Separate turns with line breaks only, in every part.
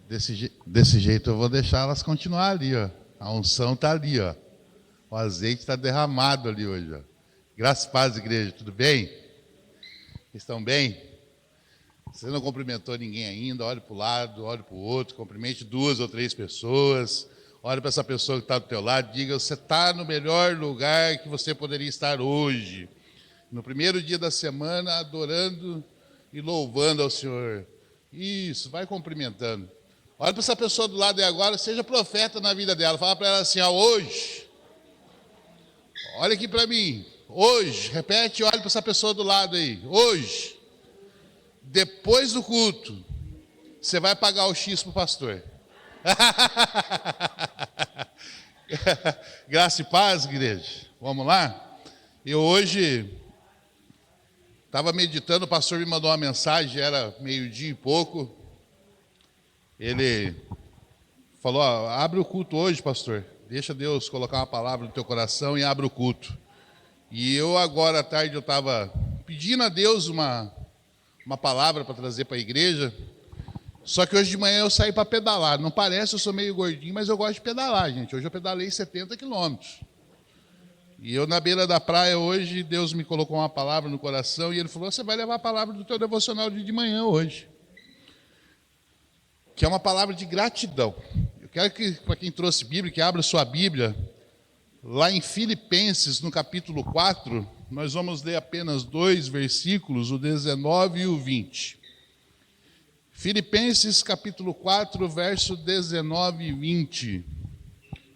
Desse jeito eu vou deixar elas continuar ali, ó. A unção está ali, ó. O azeite está derramado ali hoje, ó. Graças e paz, igreja, tudo bem? Estão bem? Você não cumprimentou ninguém ainda, olhe para o lado, olhe para o outro, cumprimente 2 ou 3 pessoas, olhe para essa pessoa que está do teu lado, diga, você está no melhor lugar que você poderia estar hoje. No primeiro dia da semana, adorando e louvando ao Senhor. Isso, vai cumprimentando. Olha para essa pessoa do lado e agora, seja profeta na vida dela. Fala para ela assim, ó, hoje. Olha aqui para mim. Hoje, repete, olha para essa pessoa do lado aí. Hoje, depois do culto, você vai pagar o X para o pastor. Graça e paz, igreja. Vamos lá? Eu hoje estava meditando, o pastor me mandou uma mensagem, era 12:00 e pouco. Ele falou, ó, abre o culto hoje, pastor. Deixa Deus colocar uma palavra no teu coração e abre o culto. E eu agora à tarde eu estava pedindo a Deus uma palavra para trazer para a igreja. Só que hoje de manhã eu saí para pedalar. Não parece, eu sou meio gordinho, mas eu gosto de pedalar, gente. Hoje eu pedalei 70 quilômetros. E eu na beira da praia hoje, Deus me colocou uma palavra no coração e Ele falou, você vai levar a palavra do teu devocional de manhã hoje. Que é uma palavra de gratidão. Eu quero que, para quem trouxe Bíblia, que abra sua Bíblia, lá em Filipenses, no capítulo 4, nós vamos ler apenas 2 versículos, o 19 e o 20. Filipenses, capítulo 4, verso 19 e 20,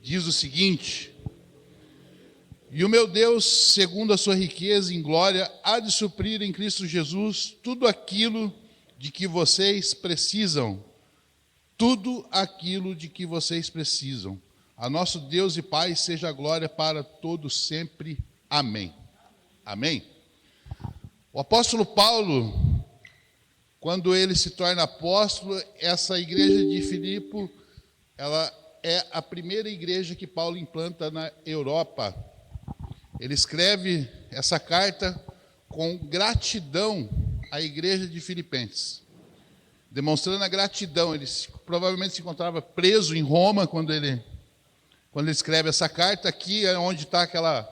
diz o seguinte, e o meu Deus, segundo a sua riqueza em glória, há de suprir em Cristo Jesus tudo aquilo de que vocês precisam, tudo aquilo de que vocês precisam. A nosso Deus e Pai seja a glória para todos sempre. Amém. Amém? O apóstolo Paulo, quando ele se torna apóstolo, essa igreja de Filipe, ela é a primeira igreja que Paulo implanta na Europa. Ele escreve essa carta com gratidão à igreja de Filipenses, demonstrando a gratidão. Ele provavelmente se encontrava preso em Roma quando ele escreve essa carta. Aqui é onde está aquela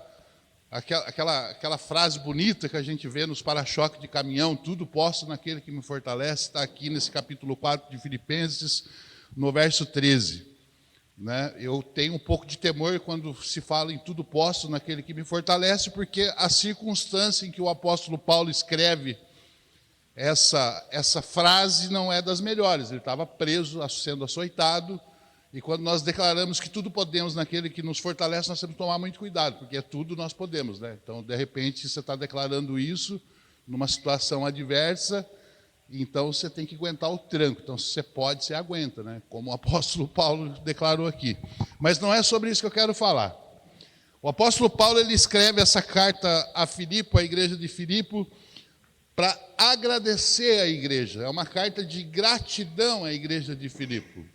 frase bonita que a gente vê nos para-choques de caminhão, tudo posso naquele que me fortalece, está aqui nesse capítulo 4 de Filipenses, no verso 13. Né? Eu tenho um pouco de temor quando se fala em tudo posso naquele que me fortalece, porque a circunstância em que o apóstolo Paulo escreve essa frase não é das melhores. Ele estava preso, sendo açoitado, e quando nós declaramos que tudo podemos naquele que nos fortalece, nós temos que tomar muito cuidado, porque tudo nós podemos, né? Então, de repente, você está declarando isso numa situação adversa, então você tem que aguentar o tranco. Então, se você pode, você aguenta, né? Como o apóstolo Paulo declarou aqui. Mas não é sobre isso que eu quero falar. O apóstolo Paulo, ele escreve essa carta a Filipe, a igreja de Filipe, para agradecer a igreja. É uma carta de gratidão à igreja de Filipe.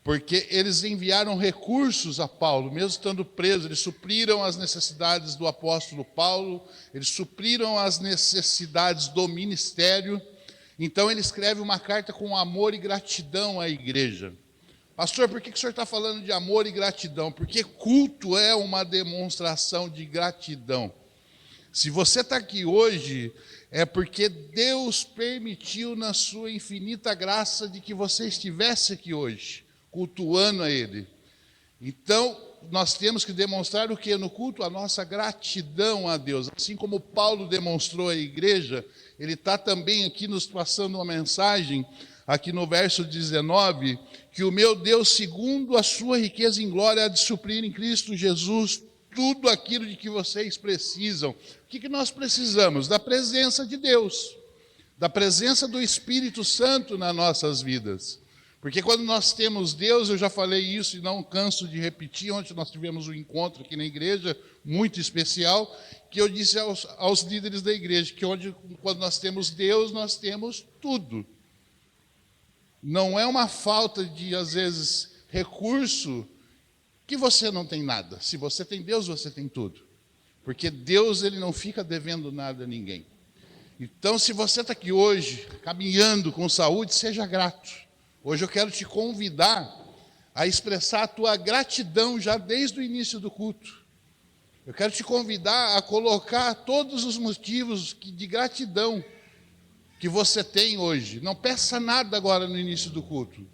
Porque eles enviaram recursos a Paulo, mesmo estando preso, eles supriram as necessidades do apóstolo Paulo, eles supriram as necessidades do ministério. Então ele escreve uma carta com amor e gratidão à igreja. Pastor, por que o senhor está falando de amor e gratidão? Porque culto é uma demonstração de gratidão. Se você está aqui hoje, é porque Deus permitiu na sua infinita graça de que você estivesse aqui hoje, cultuando a Ele. Então, nós temos que demonstrar o que no culto? A nossa gratidão a Deus. Assim como Paulo demonstrou à igreja, ele está também aqui nos passando uma mensagem, aqui no verso 19, que o meu Deus, segundo a sua riqueza em glória, há de suprir em Cristo Jesus tudo aquilo de que vocês precisam. O que nós precisamos? Da presença de Deus, da presença do Espírito Santo nas nossas vidas. Porque quando nós temos Deus, eu já falei isso e não canso de repetir, ontem nós tivemos um encontro aqui na igreja, muito especial, que eu disse aos líderes da igreja, que quando nós temos Deus, nós temos tudo. Não é uma falta de, às vezes, recurso que você não tem nada. Se você tem Deus, você tem tudo. Porque Deus, ele não fica devendo nada a ninguém. Então, se você está aqui hoje, caminhando com saúde, seja grato. Hoje eu quero te convidar a expressar a tua gratidão já desde o início do culto. Eu quero te convidar a colocar todos os motivos de gratidão que você tem hoje. Não peça nada agora no início do culto.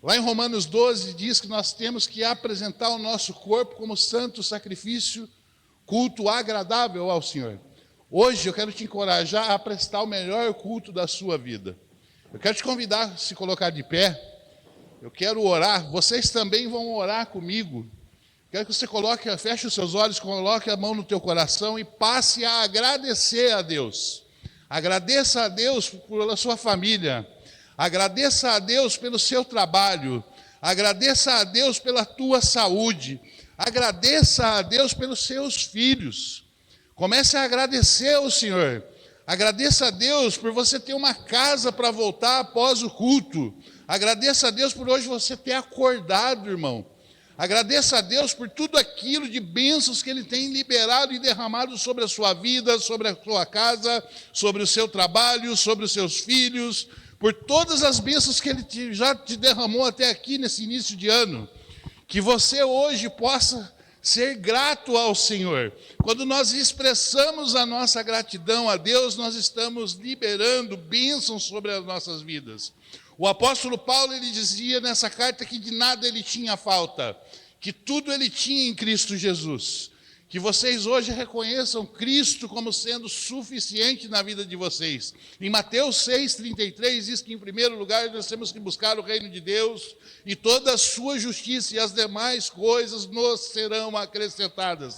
Lá em Romanos 12 diz que nós temos que apresentar o nosso corpo como santo sacrifício, culto agradável ao Senhor. Hoje eu quero te encorajar a prestar o melhor culto da sua vida. Eu quero te convidar a se colocar de pé. Eu quero orar. Vocês também vão orar comigo. Quero que você feche os seus olhos, coloque a mão no teu coração e passe a agradecer a Deus. Agradeça a Deus pela sua família. Agradeça a Deus pelo seu trabalho. Agradeça a Deus pela tua saúde. Agradeça a Deus pelos seus filhos. Comece a agradecer ao Senhor. Agradeça a Deus por você ter uma casa para voltar após o culto. Agradeça a Deus por hoje você ter acordado, irmão. Agradeça a Deus por tudo aquilo de bênçãos que Ele tem liberado e derramado sobre a sua vida, sobre a sua casa, sobre o seu trabalho, sobre os seus filhos, por todas as bênçãos que Ele já te derramou até aqui nesse início de ano. Que você hoje possa ser grato ao Senhor. Quando nós expressamos a nossa gratidão a Deus, nós estamos liberando bênçãos sobre as nossas vidas. O apóstolo Paulo, ele dizia nessa carta que de nada ele tinha falta, que tudo ele tinha em Cristo Jesus. Que vocês hoje reconheçam Cristo como sendo suficiente na vida de vocês. Em Mateus 6,33 diz que em primeiro lugar nós temos que buscar o reino de Deus e toda a sua justiça, e as demais coisas nos serão acrescentadas.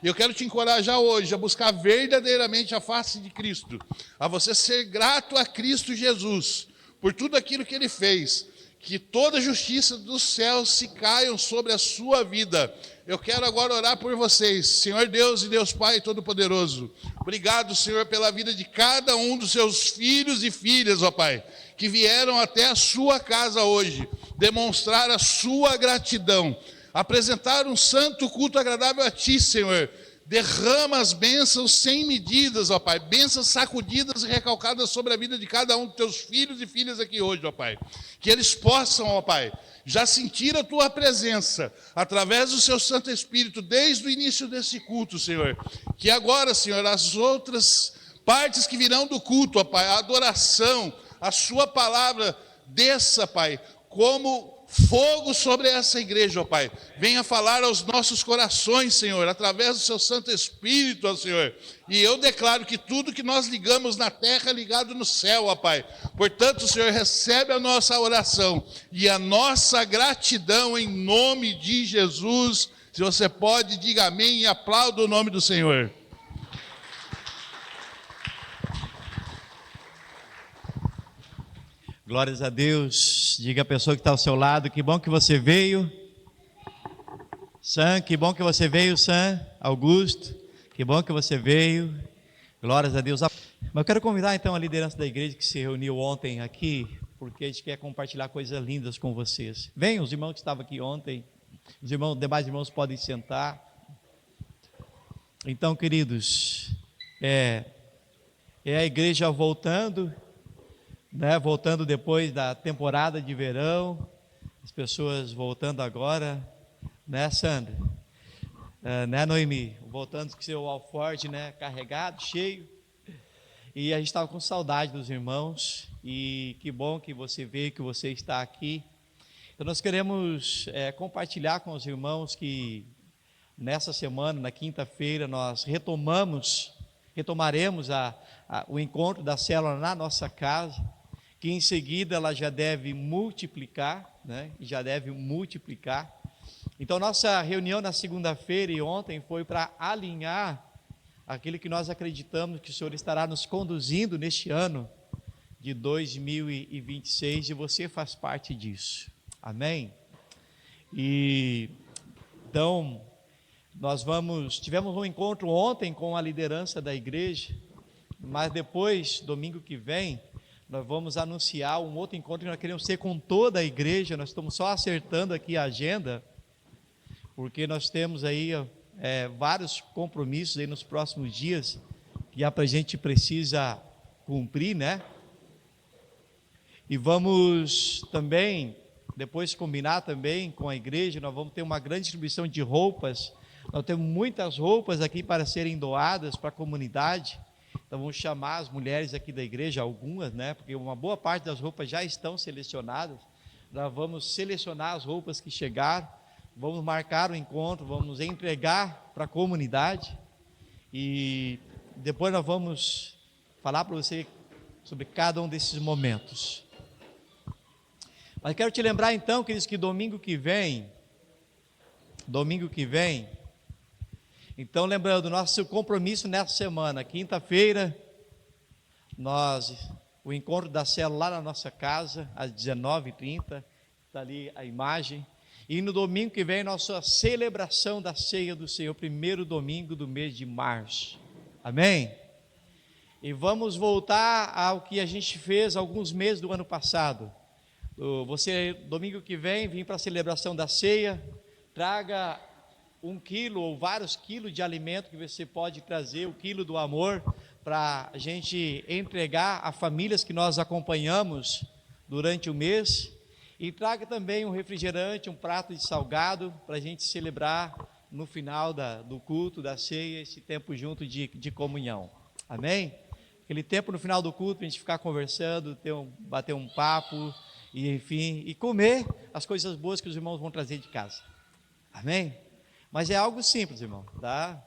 Eu quero te encorajar hoje a buscar verdadeiramente a face de Cristo, a você ser grato a Cristo Jesus por tudo aquilo que Ele fez, que toda a justiça dos céus se caiam sobre a sua vida. Eu quero agora orar por vocês. Senhor Deus e Deus Pai Todo-Poderoso, obrigado, Senhor, pela vida de cada um dos seus filhos e filhas, ó Pai, que vieram até a sua casa hoje, demonstrar a sua gratidão, apresentar um santo culto agradável a Ti, Senhor. Derrama as bênçãos sem medidas, ó Pai, bênçãos sacudidas e recalcadas sobre a vida de cada um dos Teus filhos e filhas aqui hoje, ó Pai. Que eles possam, ó Pai, já sentir a Tua presença, através do Seu Santo Espírito, desde o início desse culto, Senhor. Que agora, Senhor, as outras partes que virão do culto, ó Pai, a adoração, a Sua palavra, desça, Pai, como fogo sobre essa igreja, ó Pai. Venha falar aos nossos corações, Senhor, através do Seu Santo Espírito, ó Senhor. E eu declaro que tudo que nós ligamos na terra é ligado no céu, ó Pai. Portanto, Senhor, recebe a nossa oração e a nossa gratidão em nome de Jesus. Se você pode, diga amém e aplauda o nome do Senhor.
Glórias a Deus. Diga à pessoa que está ao seu lado, que bom que você veio. Sam, que bom que você veio, Sam. Augusto, que bom que você veio. Glórias a Deus. Mas eu quero convidar então a liderança da igreja que se reuniu ontem aqui, porque a gente quer compartilhar coisas lindas com vocês. Venham, os irmãos que estavam aqui ontem, os demais irmãos podem sentar. Então, queridos, é a igreja voltando, né, voltando depois da temporada de verão, as pessoas voltando agora, né, Sandra? Né, Noemi? Voltando com seu alforje, né, carregado, cheio. E a gente estava com saudade dos irmãos, e que bom que você veio, que você está aqui. Então nós queremos compartilhar com os irmãos que nessa semana, na quinta-feira, nós retomaremos o encontro da célula na nossa casa, que em seguida ela já deve multiplicar, né? Já deve multiplicar. Então nossa reunião na segunda-feira e ontem foi para alinhar aquilo que nós acreditamos que o Senhor estará nos conduzindo neste ano de 2026, e você faz parte disso. Amém? E então tivemos um encontro ontem com a liderança da igreja, mas depois, domingo que vem, nós vamos anunciar um outro encontro que nós queremos ter com toda a igreja. Nós estamos só acertando aqui a agenda, porque nós temos aí vários compromissos aí nos próximos dias que a gente precisa cumprir, né? E vamos também, depois combinar também com a igreja, nós vamos ter uma grande distribuição de roupas. Nós temos muitas roupas aqui para serem doadas para a comunidade. Então vamos chamar as mulheres aqui da igreja, algumas, né? Porque uma boa parte das roupas já estão selecionadas. Nós vamos selecionar as roupas que chegaram, vamos marcar o encontro, vamos entregar para a comunidade. E depois nós vamos falar para você sobre cada um desses momentos. Mas quero te lembrar então, queridos, que domingo que vem, então lembrando, nosso compromisso nessa semana, quinta-feira, o encontro da célula lá na nossa casa, às 19h30, está ali a imagem, e no domingo que vem, nossa celebração da ceia do Senhor, primeiro domingo do mês de março, amém? E vamos voltar ao que a gente fez alguns meses do ano passado. Você, domingo que vem, vem para a celebração da ceia, traga 1 quilo ou vários quilos de alimento que você pode trazer, o quilo do amor, para a gente entregar a famílias que nós acompanhamos durante o mês. E traga também um refrigerante, um prato de salgado, para a gente celebrar no final do culto, da ceia, esse tempo junto de comunhão. Amém? Aquele tempo no final do culto, a gente ficar conversando, bater um papo, e enfim, e comer as coisas boas que os irmãos vão trazer de casa. Amém? Mas é algo simples, irmão, tá?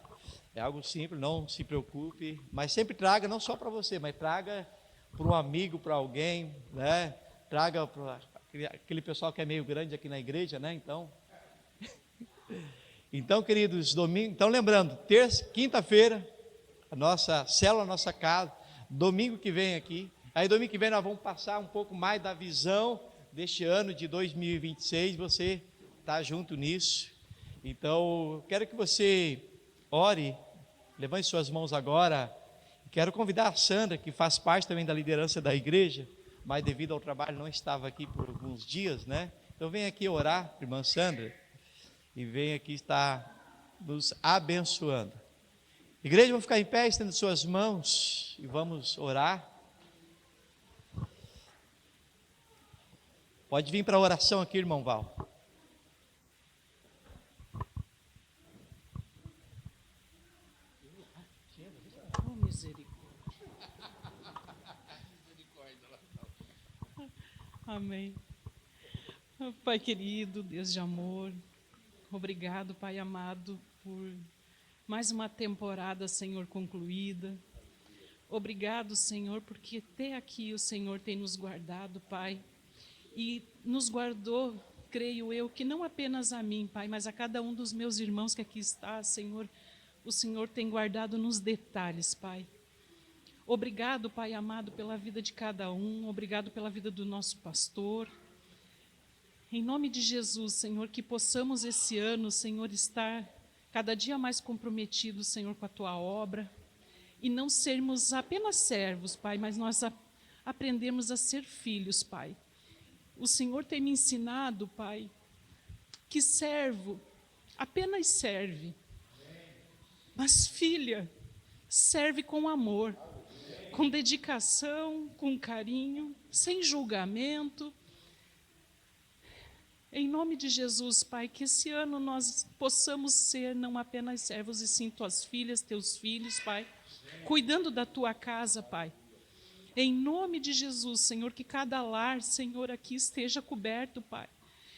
É algo simples, não se preocupe, mas sempre traga, não só para você, mas traga para um amigo, para alguém, né? Traga para aquele pessoal que é meio grande aqui na igreja, né? Então, queridos, então lembrando, quinta-feira, a nossa célula, a nossa casa, domingo que vem aqui, aí domingo que vem nós vamos passar um pouco mais da visão deste ano de 2026, você está junto nisso. Então, quero que você ore, levante suas mãos agora. Quero convidar a Sandra, que faz parte também da liderança da igreja, mas devido ao trabalho não estava aqui por alguns dias, né? Então vem aqui orar, irmã Sandra, e vem aqui estar nos abençoando. Igreja, vamos ficar em pé, estendendo suas mãos e vamos orar. Pode vir para a oração aqui, irmão Val.
Oh, misericórdia. Amém. Pai querido, Deus de amor, obrigado, Pai amado, por mais uma temporada, Senhor, concluída. Obrigado, Senhor, porque até aqui o Senhor tem nos guardado, Pai, e nos guardou, creio eu, que não apenas a mim, Pai, mas a cada um dos meus irmãos que aqui está, Senhor, o Senhor tem guardado nos detalhes, Pai. Obrigado, Pai amado, pela vida de cada um, obrigado pela vida do nosso pastor. Em nome de Jesus, Senhor, que possamos esse ano, Senhor, estar cada dia mais comprometidos, Senhor, com a Tua obra, e não sermos apenas servos, Pai, mas nós aprendemos a ser filhos, Pai. O Senhor tem me ensinado, Pai, que servo apenas serve, mas filha serve com amor, com dedicação, com carinho, sem julgamento. Em nome de Jesus, Pai, que esse ano nós possamos ser não apenas servos, e sim tuas filhas, teus filhos, Pai, cuidando da tua casa, Pai. Em nome de Jesus, Senhor, que cada lar, Senhor, aqui esteja coberto, Pai.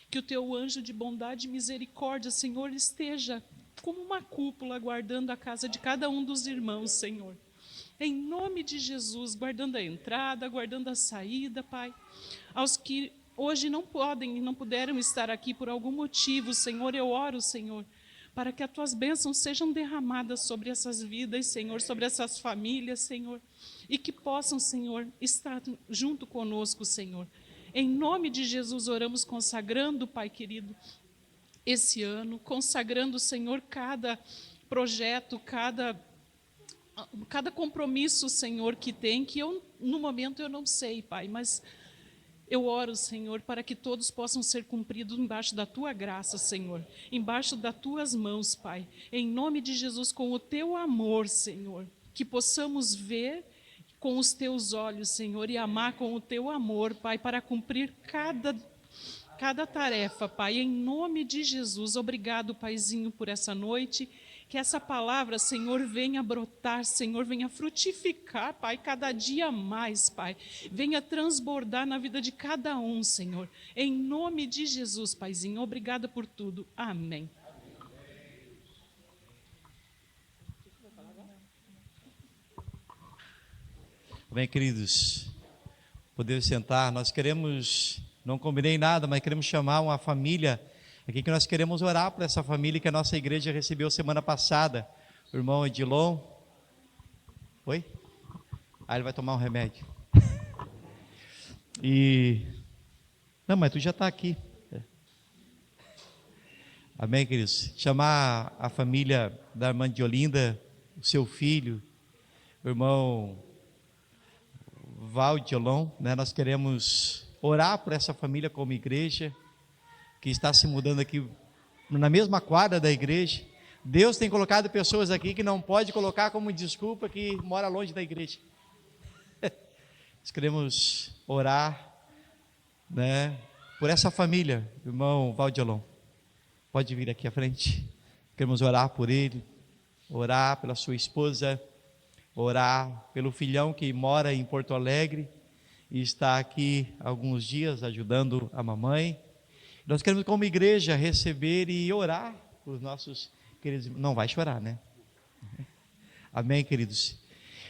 Que o teu anjo de bondade e misericórdia, Senhor, esteja como uma cúpula guardando a casa de cada um dos irmãos, Senhor. Em nome de Jesus, guardando a entrada, guardando a saída, Pai. Aos que hoje não podem e não puderam estar aqui por algum motivo, Senhor, eu oro, Senhor, para que as tuas bênçãos sejam derramadas sobre essas vidas, Senhor, sobre essas famílias, Senhor, e que possam, Senhor, estar junto conosco, Senhor. Em nome de Jesus oramos consagrando, Pai querido, esse ano, consagrando, Senhor, cada projeto, cada compromisso, Senhor, que tem, que eu, no momento, eu não sei, Pai, mas eu oro, Senhor, para que todos possam ser cumpridos embaixo da Tua graça, Senhor, embaixo das Tuas mãos, Pai, em nome de Jesus, com o Teu amor, Senhor, que possamos ver, com os teus olhos, Senhor, e amar com o teu amor, Pai, para cumprir cada tarefa, Pai, em nome de Jesus. Obrigado, Paizinho, por essa noite. Que essa palavra, Senhor, venha brotar, Senhor, venha frutificar, Pai, cada dia mais, Pai. Venha transbordar na vida de cada um, Senhor. Em nome de Jesus, Paizinho. Obrigada por tudo. Amém.
Bem, queridos, podemos sentar. Nós queremos, não combinei nada, mas queremos chamar uma família aqui que nós queremos orar por essa família que a nossa igreja recebeu semana passada. O irmão Edilon. Oi? Ah, ele vai tomar um remédio. Não, mas tu já está aqui. Amém, queridos? Chamar a família da irmã de Olinda, o seu filho, o irmão Valdiolon, né? Nós queremos orar por essa família como igreja, que está se mudando aqui na mesma quadra da igreja. Deus tem colocado pessoas aqui que não pode colocar como desculpa que mora longe da igreja. Nós queremos orar, né, por essa família, irmão Valdiolon. Pode vir aqui à frente. Queremos orar por ele, orar pela sua esposa, orar pelo filhão que mora em Porto Alegre e está aqui há alguns dias ajudando a mamãe. Nós queremos, como igreja, receber e orar por nossos queridos. Não vai chorar, né? Amém, queridos?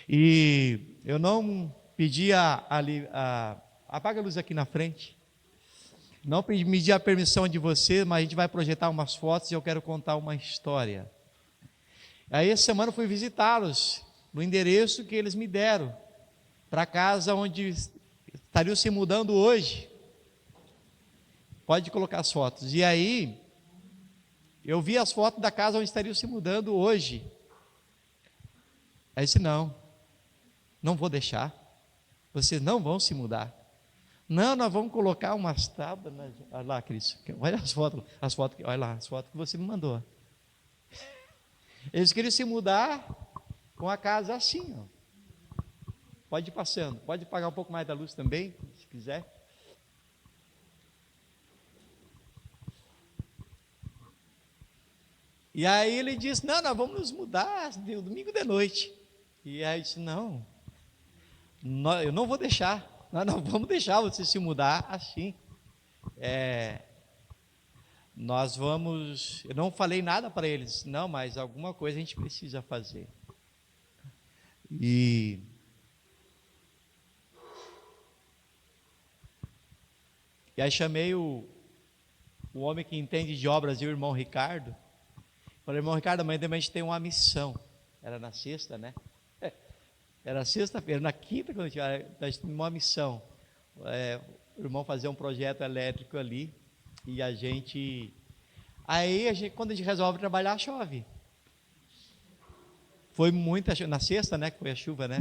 E eu não pedi apaga a luz aqui na frente. Não pedi a permissão de você, mas a gente vai projetar umas fotos e eu quero contar uma história. Aí, essa semana eu fui visitá-los no endereço que eles me deram, para a casa onde estariam se mudando hoje. Pode colocar as fotos. E aí, eu vi as fotos da casa onde estariam se mudando hoje. Aí disse, não vou deixar. Vocês não vão se mudar. Não, nós vamos colocar umas tábuas. Olha lá, Cris, olha as fotos, olha lá, as fotos que você me mandou. Eles queriam se mudar com a casa assim, ó. Pode ir passando, pode apagar um pouco mais da luz também, se quiser. E aí ele disse, não, nós vamos nos mudar domingo de noite. E aí eu disse, não, eu não vou deixar, nós não vamos deixar você se mudar assim. Nós vamos, eu não falei nada para eles, não, mas alguma coisa a gente precisa fazer. E aí chamei o homem que entende de obras, e o irmão Ricardo. Falei, irmão Ricardo, amanhã também a gente tem uma missão. Era na sexta, né? Era sexta-feira, na quinta, quando a gente tinha uma missão. O irmão fazia um projeto elétrico ali, e aí quando a gente resolve trabalhar, chove. Foi muita chuva, na sexta, né, que foi a chuva, né?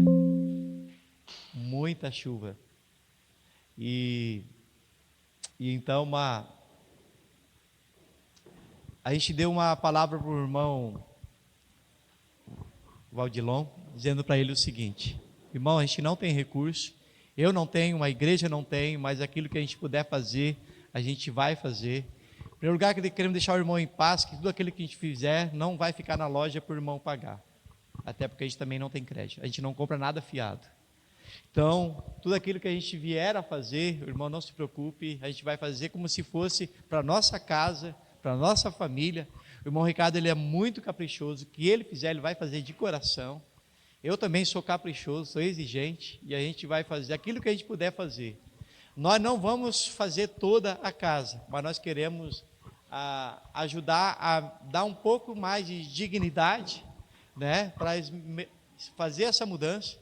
Muita chuva. E então a gente deu uma palavra para o irmão Valdilon, dizendo para ele o seguinte: irmão, a gente não tem recurso, eu não tenho, a igreja não tem, mas aquilo que a gente puder fazer, a gente vai fazer. Em primeiro lugar, queremos deixar o irmão em paz, que tudo aquilo que a gente fizer não vai ficar na loja para o irmão pagar. Até porque a gente também não tem crédito, a gente não compra nada fiado. Então, tudo aquilo que a gente vier a fazer, o irmão, não se preocupe, a gente vai fazer como se fosse para a nossa casa, para a nossa família. O irmão Ricardo, ele é muito caprichoso, o que ele fizer, ele vai fazer de coração. Eu também sou caprichoso, sou exigente, e a gente vai fazer aquilo que a gente puder fazer. Nós não vamos fazer toda a casa, mas nós queremos ajudar a dar um pouco mais de dignidade, né, para fazer essa mudança.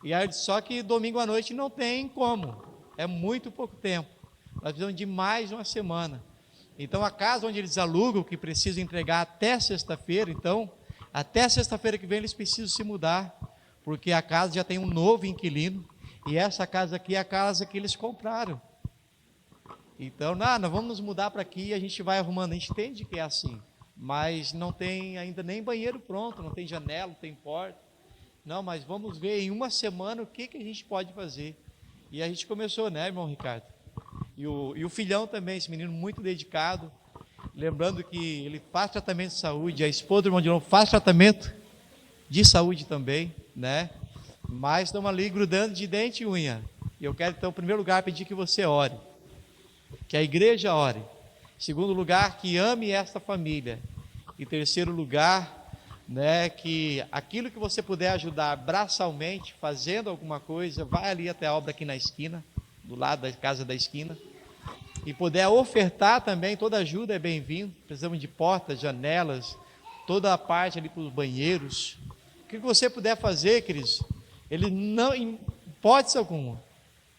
E aí, só que domingo à noite não tem como, é muito pouco tempo. Nós precisamos de mais uma semana. Então, a casa onde eles alugam, que precisam entregar até sexta-feira, então, até sexta-feira que vem eles precisam se mudar, porque a casa já tem um novo inquilino, e essa casa aqui é a casa que eles compraram. Então, nós vamos nos mudar para aqui e a gente vai arrumando. A gente entende que é assim, mas não tem ainda nem banheiro pronto, não tem janela, não tem porta. Não, mas vamos ver em uma semana o que a gente pode fazer. E a gente começou, né, irmão Ricardo? E o filhão também, esse menino muito dedicado. Lembrando que ele faz tratamento de saúde, a esposa do irmão Dilon faz tratamento de saúde também, né? Mas estamos ali grudando de dente e unha. E eu quero, então, em primeiro lugar, pedir que você ore, que a igreja ore. Em segundo lugar, que ame esta família. Em terceiro lugar, né, que aquilo que você puder ajudar braçalmente, fazendo alguma coisa, vai ali até a obra aqui na esquina, do lado da casa da esquina, e puder ofertar também, toda ajuda é bem-vindo. Precisamos de portas, janelas, toda a parte ali para os banheiros. O que você puder fazer, queridos, eles não, em hipótese alguma,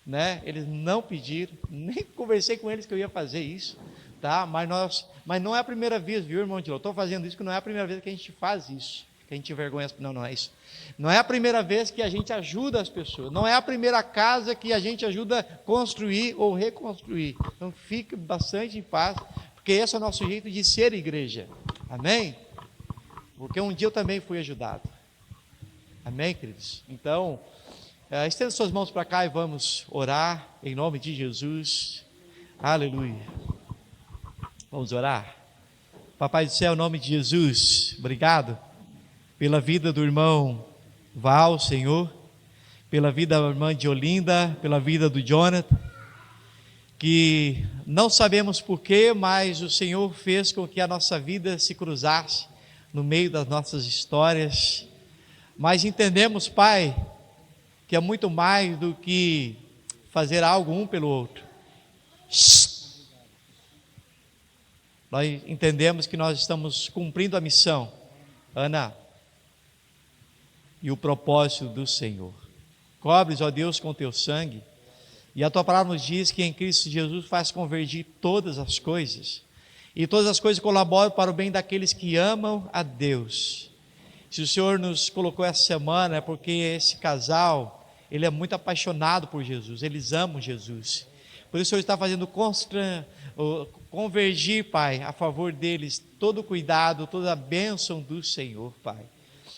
né, eles não pediram, nem conversei com eles que eu ia fazer isso, tá? Mas não é a primeira vez, viu, irmão Dilon? Eu estou fazendo isso, que não é a primeira vez que a gente faz isso, que a gente envergonha. Não é isso. Não é a primeira vez que a gente ajuda as pessoas, não é a primeira casa que a gente ajuda a construir ou reconstruir. Então fique bastante em paz, porque esse é o nosso jeito de ser igreja. Amém? Porque um dia eu também fui ajudado. Amém, queridos? Então, estenda suas mãos para cá e vamos orar em nome de Jesus. Aleluia. Vamos orar. Papai do céu, em nome de Jesus, obrigado pela vida do irmão Val, Senhor, pela vida da irmã de Olinda, pela vida do Jonathan, que não sabemos porquê, mas o Senhor fez com que a nossa vida se cruzasse no meio das nossas histórias, mas entendemos, Pai, que é muito mais do que fazer algo um pelo outro. Nós entendemos que nós estamos cumprindo a missão, Ana, e o propósito do Senhor. Cobres, ó Deus, com teu sangue, e a tua palavra nos diz que em Cristo Jesus faz convergir todas as coisas, e todas as coisas colaboram para o bem daqueles que amam a Deus. Se o Senhor nos colocou essa semana, é porque esse casal, ele é muito apaixonado por Jesus, eles amam Jesus. Por isso o Senhor está fazendo convergir, Pai, a favor deles, todo o cuidado, toda a bênção do Senhor, Pai.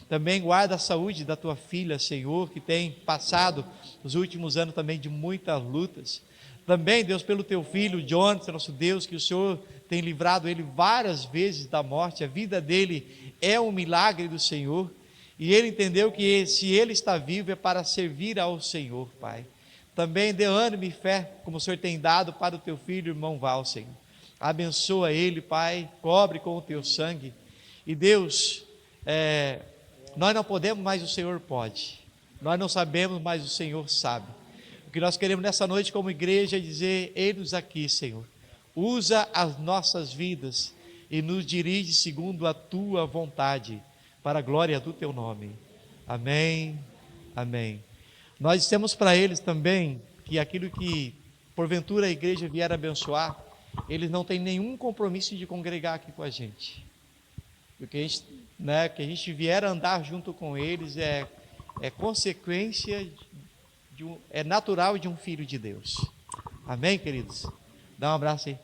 Também guarda a saúde da tua filha, Senhor, que tem passado os últimos anos também de muitas lutas. Também, Deus, pelo teu filho, Jonathan, nosso Deus, que o Senhor tem livrado ele várias vezes da morte. A vida dele é um milagre do Senhor. E ele entendeu que se ele está vivo é para servir ao Senhor, Pai. Também dê ânimo e fé, como o Senhor tem dado para o teu filho, irmão Val, Senhor. Abençoa ele, Pai, cobre com o teu sangue. E Deus, nós não podemos, mas o Senhor pode. Nós não sabemos, mas o Senhor sabe. O que nós queremos nessa noite como igreja é dizer: eis-nos aqui, Senhor. Usa as nossas vidas e nos dirige segundo a tua vontade, para a glória do teu nome. Amém, amém. Nós dissemos para eles também que aquilo que porventura a igreja vier abençoar, eles não têm nenhum compromisso de congregar aqui com a gente. Porque que a gente vier andar junto com eles é consequência, é natural de um filho de Deus. Amém, queridos? Dá um abraço aí.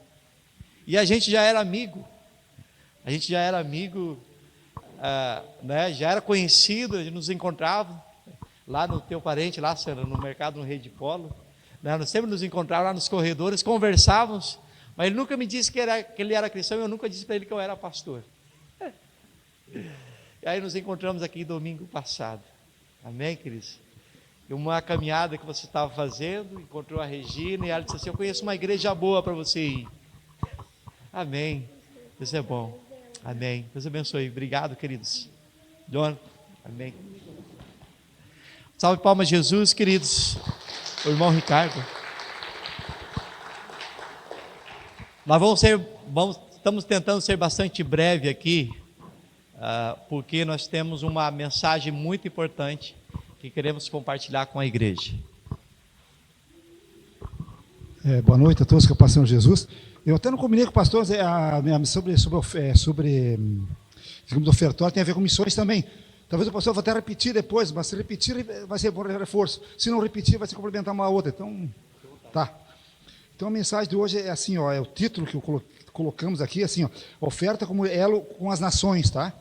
E a gente já era amigo, já era conhecido, a gente nos encontrava lá no teu parente, lá no mercado, no Rede Polo, né? Nós sempre nos encontrávamos lá nos corredores, conversávamos, mas ele nunca me disse que ele era cristão, e eu nunca disse para ele que eu era pastor. E aí nos encontramos aqui domingo passado. Amém, queridos? E uma caminhada que você estava fazendo, encontrou a Regina, e ela disse assim: eu conheço uma igreja boa para você ir. Amém. Deus é bom. Amém. Deus abençoe. Obrigado, queridos. John. Amém. Salve palmas, Jesus, queridos. O irmão Ricardo. Nós estamos tentando ser bastante breve aqui, porque nós temos uma mensagem muito importante que queremos compartilhar com a igreja.
Boa noite a todos que passam Jesus. Eu até não combinei com o pastor sobre digamos, ofertório, tem a ver com missões também. Talvez o pastor vá até repetir depois, mas se repetir vai ser bom reforço. Se não repetir, vai se complementar uma outra. Então, tá. Então a mensagem de hoje é assim, é o título que colocamos aqui, assim, oferta como elo com as nações, tá?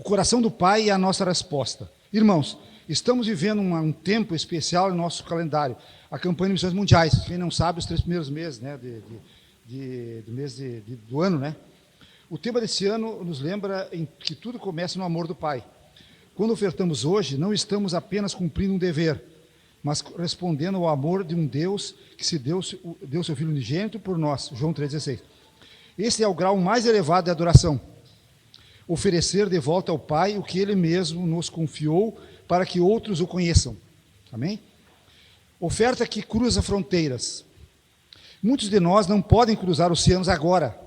coração do Pai é a nossa resposta. Irmãos, estamos vivendo um tempo especial no nosso calendário. A campanha de missões mundiais. Quem não sabe, os 3 primeiros meses, né, do ano, né? O tema desse ano nos lembra que tudo começa no amor do Pai. Quando ofertamos hoje, não estamos apenas cumprindo um dever, mas respondendo ao amor de um Deus que se deu seu Filho unigênito por nós. João 3,16. Esse é o grau mais elevado de adoração. Oferecer de volta ao Pai o que Ele mesmo nos confiou para que outros o conheçam. Amém? Oferta que cruza fronteiras. Muitos de nós não podem cruzar oceanos agora,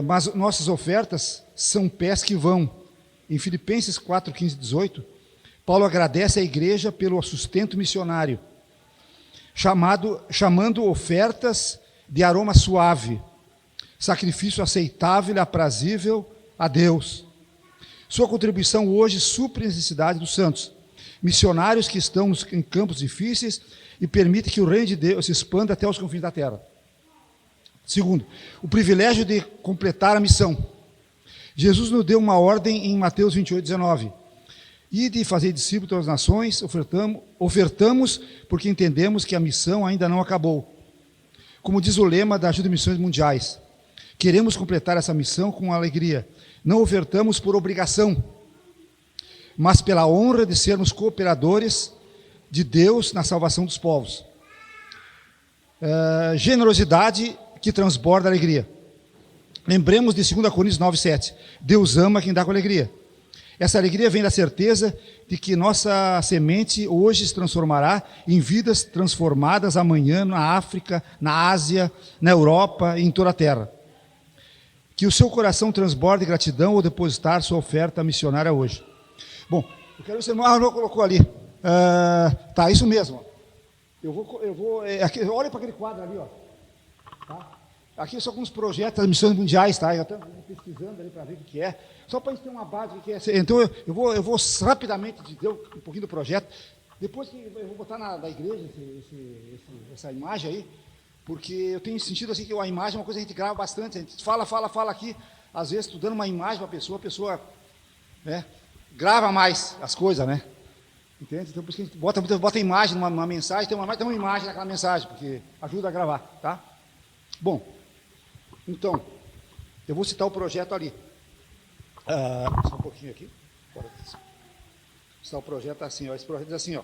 mas nossas ofertas são pés que vão. Em Filipenses 4, 15 e 18, Paulo agradece à igreja pelo sustento missionário, chamando ofertas de aroma suave, sacrifício aceitável e aprazível a Deus. Sua contribuição hoje supre a necessidade dos santos, missionários que estão em campos difíceis e permite que o reino de Deus se expanda até os confins da terra. Segundo, o privilégio de completar a missão. Jesus nos deu uma ordem em Mateus 28, 19. E de fazer discípulos de todas as nações, ofertamos porque entendemos que a missão ainda não acabou. Como diz o lema da Ajuda de Missões Mundiais, queremos completar essa missão com alegria. Não ofertamos por obrigação, mas pela honra de sermos cooperadores de Deus na salvação dos povos. Generosidade que transborda alegria. Lembremos de 2 Coríntios 9, 7. Deus ama quem dá com alegria. Essa alegria vem da certeza de que nossa semente hoje se transformará em vidas transformadas amanhã na África, na Ásia, na Europa e em toda a terra. Que o seu coração transborde gratidão ao depositar sua oferta missionária hoje. Bom, eu quero ver se o irmão colocou ali. Tá, isso mesmo. Aqui, olha para aquele quadro ali, ó. Tá? Aqui são alguns projetos das missões mundiais, tá? Eu estou pesquisando ali para ver o que é. Só para a gente ter uma base do que é. Então, eu vou rapidamente dizer um pouquinho do projeto. Depois que eu vou botar na igreja essa imagem aí, porque eu tenho sentido assim que a imagem é uma coisa que a gente grava bastante. A gente fala aqui, às vezes, tu dando uma imagem para a pessoa né, grava mais as coisas, né? Entende? Então, por isso que a gente bota imagem numa mensagem, tem uma imagem naquela mensagem, porque ajuda a gravar, tá? Bom, então, eu vou citar o projeto ali. Só um pouquinho aqui. Citar o projeto assim, ó. Esse projeto diz assim, ó.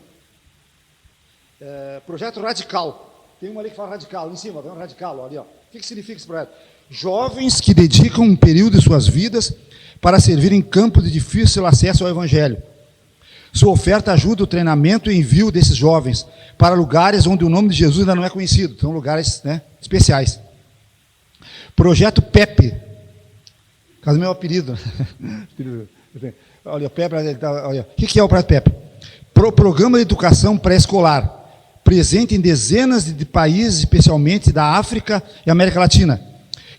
Projeto radical. Tem uma ali que fala radical, em cima, tem um radical, ó, ali, ó. O que significa esse projeto? Jovens que dedicam um período de suas vidas para servir em campos de difícil acesso ao Evangelho. Sua oferta ajuda o treinamento e envio desses jovens para lugares onde o nome de Jesus ainda não é conhecido. São lugares, né, especiais. Projeto PEP. Caso meu apelido. Olha, o PEP, olha. O que é o projeto PEP? Programa de Educação Pré-Escolar. Presente em dezenas de países, especialmente da África e América Latina.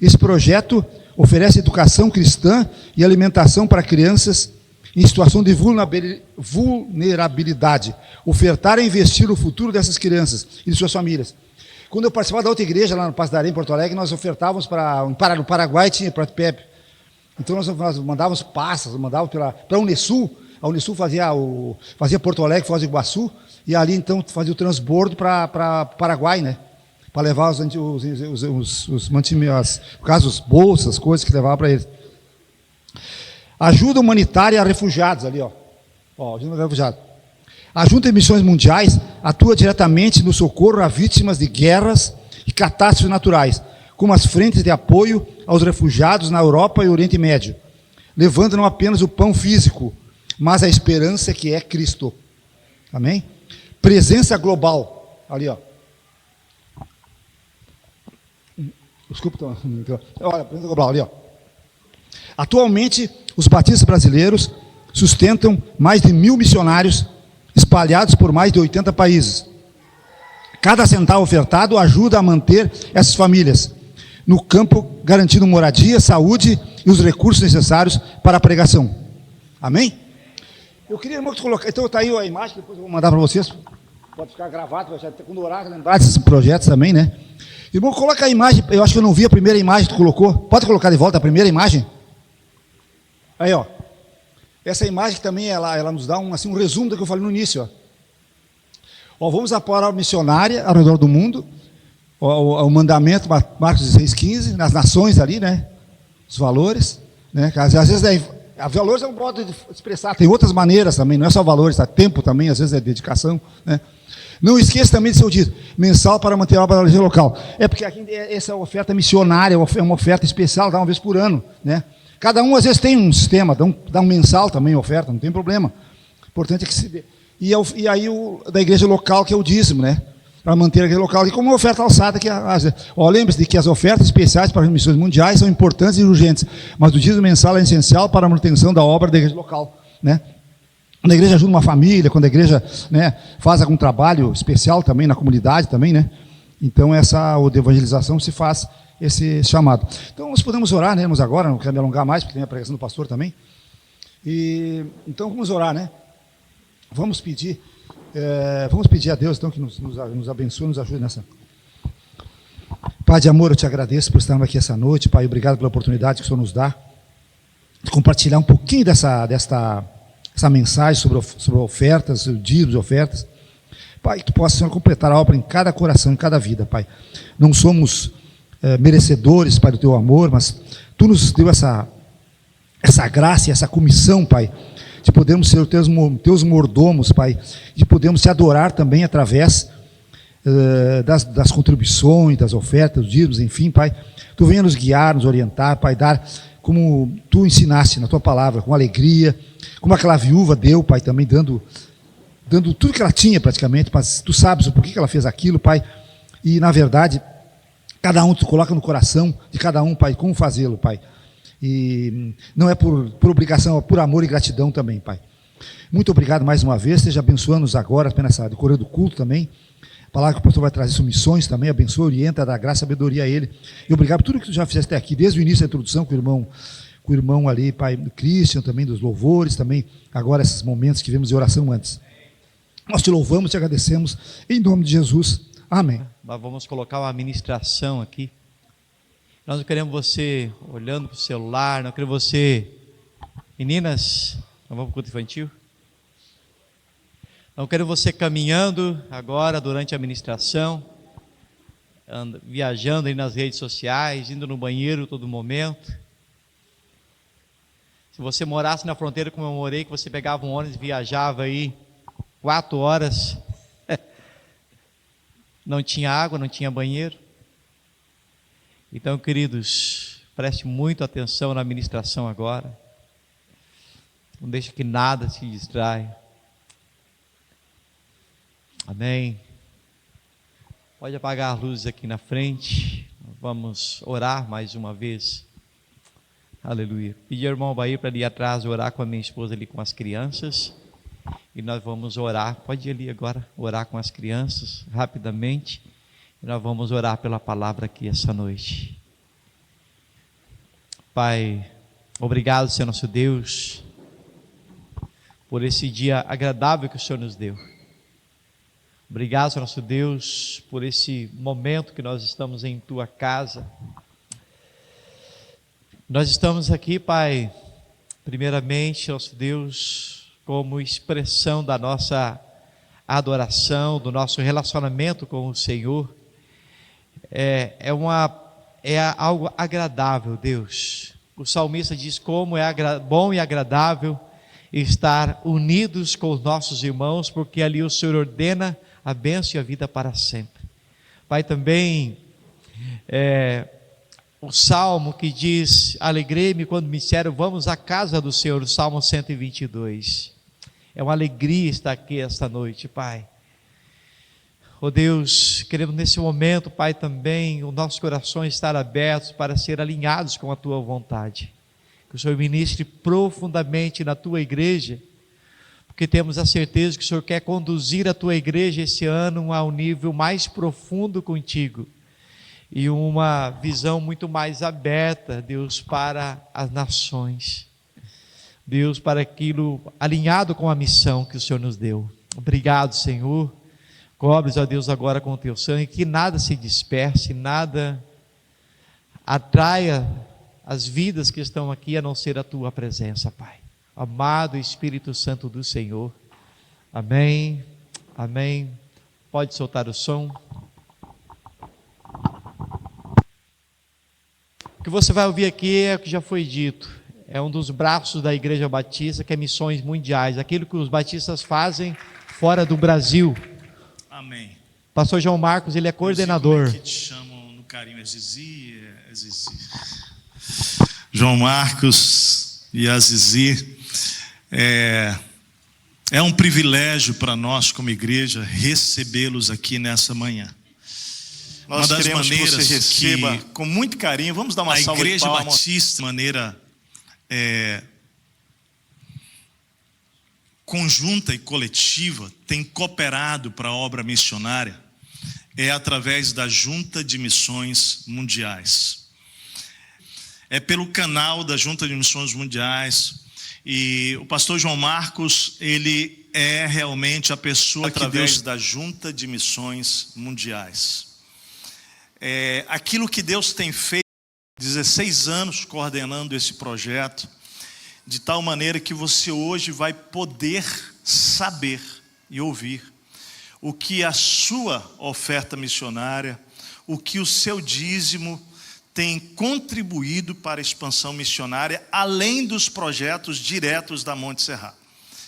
Esse projeto oferece educação cristã e alimentação para crianças em situação de vulnerabilidade. Ofertar e investir no futuro dessas crianças e de suas famílias. Quando eu participava da outra igreja, lá no Passo da Areia, em Porto Alegre, nós ofertávamos no Paraguai, tinha para o PEP. Então nós mandávamos passas, mandávamos para a Unesul. A Unesul fazia Porto Alegre, Foz do Iguaçu, e ali então fazia o transbordo para Paraguai, né? Para levar os mantimentos, os bolsas, coisas que levava para eles. Ajuda humanitária a refugiados, ali, ó. Ajuda a refugiados. A Junta de Missões Mundiais atua diretamente no socorro a vítimas de guerras e catástrofes naturais, como as frentes de apoio aos refugiados na Europa e Oriente Médio, levando não apenas o pão físico, mas a esperança que é Cristo. Amém? Presença global. Ali, ó. Desculpa, olha, presença global, ali, ó. Atualmente, os batistas brasileiros sustentam mais de 1.000 missionários espalhados por mais de 80 países. Cada centavo ofertado ajuda a manter essas famílias no campo, garantindo moradia, saúde e os recursos necessários para a pregação. Amém? Eu queria, irmão, que tu colocasse. Então está aí a imagem, que depois eu vou mandar para vocês. Pode ficar gravado, quando orar, lembrar desses projetos também, né? Irmão, coloca a imagem. Eu acho que eu não vi a primeira imagem que tu colocou. Pode colocar de volta a primeira imagem? Aí, ó. Essa imagem também, ela nos dá um resumo do que eu falei no início, ó. Ó, vamos apoiar a missionária ao redor do mundo, o mandamento, Marcos 16:15, nas nações ali, né? Os valores, né? Às vezes valores é um modo de expressar, tem outras maneiras também, não é só valores, tá? Tempo também, às vezes é dedicação, né? Não esqueça também de seu dízimo mensal para manter a obra da igreja local. É porque aqui essa oferta missionária, é uma oferta especial, dá uma vez por ano, né? Cada um às vezes tem um sistema, dá um mensal também oferta, não tem problema. O importante é que se dê. E aí da igreja local, que é o dízimo, né? Para manter a igreja local, e como uma oferta alçada, lembre-se de que as ofertas especiais para as missões mundiais são importantes e urgentes, mas o dízimo mensal é essencial para a manutenção da obra da igreja local, né? Quando a igreja ajuda uma família, quando a igreja, né, faz algum trabalho especial também na comunidade também, né? Então de evangelização se faz esse chamado. Então nós podemos orar, né? Vamos agora, não quero me alongar mais, porque tem a pregação do pastor também. Então vamos orar, né? Vamos pedir a Deus então que nos abençoe, nos ajude nessa. Pai de amor, eu te agradeço por estarmos aqui essa noite, Pai, obrigado pela oportunidade que o Senhor nos dá de compartilhar um pouquinho dessa mensagem sobre ofertas, dízimos, ofertas. Pai, que tu possa, Senhor, completar a obra em cada coração, em cada vida, Pai. Não somos merecedores, Pai, do teu amor, mas tu nos deu essa graça e essa comissão, Pai, de podermos ser teus mordomos, Pai, de podermos te adorar também através das contribuições, das ofertas, dos dízimos, enfim, Pai. Tu venha nos guiar, nos orientar, Pai, dar como tu ensinaste na tua palavra, com alegria, como aquela viúva deu, Pai, também dando tudo que ela tinha praticamente, mas tu sabes o porquê que ela fez aquilo, Pai, e na verdade, cada um tu coloca no coração de cada um, Pai, como fazê-lo, Pai. E não é por obrigação, é por amor e gratidão também, Pai. Muito obrigado mais uma vez, esteja abençoando-nos agora, apenas nessa decorrer do culto também. A palavra que o pastor vai trazer são missões também, abençoa, orienta, dá graça e sabedoria a ele. E obrigado por tudo que tu já fizeste até aqui, desde o início da introdução com o irmão ali, Pai, Christian, também dos louvores, também agora esses momentos que vimos de oração antes. Nós te louvamos, te agradecemos, em nome de Jesus. Amém.
Nós vamos colocar uma ministração aqui. Nós não queremos você olhando para o celular, não queremos você... Meninas, nós vamos para o culto infantil? Não quero você caminhando agora durante a ministração, viajando aí nas redes sociais, indo no banheiro todo momento. Se você morasse na fronteira como eu morei, que você pegava um ônibus e viajava aí 4 horas, não tinha água, não tinha banheiro. Então, queridos, preste muita atenção na ministração agora. Não deixe que nada te distraia. Amém. Pode apagar as luzes aqui na frente. Vamos orar mais uma vez. Aleluia. Pedi ao irmão Bahia para ali atrás orar com a minha esposa ali com as crianças. E nós vamos orar. Pode ir ali agora orar com as crianças rapidamente. E nós vamos orar pela palavra aqui essa noite. Pai, obrigado, Senhor nosso Deus, por esse dia agradável que o Senhor nos deu. Obrigado, Senhor nosso Deus, por esse momento que nós estamos em Tua casa. Nós estamos aqui, Pai, primeiramente, nosso Deus, como expressão da nossa adoração, do nosso relacionamento com o Senhor. É algo agradável, Deus. O salmista diz como é bom e agradável estar unidos com os nossos irmãos, porque ali o Senhor ordena a bênção e a vida para sempre. Pai, também o salmo que diz: alegrei-me quando me disseram vamos à casa do Senhor, o Salmo 122. É uma alegria estar aqui esta noite, Pai. Oh Deus, queremos nesse momento, Pai, também os nossos corações estar abertos para ser alinhados com a Tua vontade. Que o Senhor ministre profundamente na Tua igreja, porque temos a certeza que o Senhor quer conduzir a Tua igreja esse ano a um nível mais profundo contigo e uma visão muito mais aberta, Deus, para as nações. Deus, para aquilo alinhado com a missão que o Senhor nos deu. Obrigado, Senhor. Cobre-os, ó Deus, agora com o Teu sangue, que nada se disperse, nada atraia as vidas que estão aqui, a não ser a tua presença, Pai. Amado Espírito Santo do Senhor. Amém. Amém. Pode soltar o som. O que você vai ouvir aqui é o que já foi dito. É um dos braços da Igreja Batista, que é missões mundiais. Aquilo que os batistas fazem fora do Brasil.
Amém.
Pastor João Marcos, ele é coordenador.
Como é que te chamam no carinho? É Zizi? É Zizi. João Marcos e a Zizi. É um privilégio para nós como igreja recebê-los aqui nessa manhã.
Nós
uma das
queremos
maneiras
que você receba com muito carinho. Vamos dar uma
a
salva de
Igreja
palmas.
Batista, de maneira conjunta e coletiva, tem cooperado para a obra missionária, através da Junta de Missões Mundiais. É pelo canal da Junta de Missões Mundiais. E o pastor João Marcos, ele é realmente a pessoa
Através
que Deus...
da Junta de Missões Mundiais. Aquilo que Deus tem feito, 16 anos coordenando esse projeto, de tal maneira que você hoje vai poder saber e ouvir o que a sua oferta missionária, o que o seu dízimo tem contribuído para a expansão missionária, além dos projetos diretos da Monte Serra.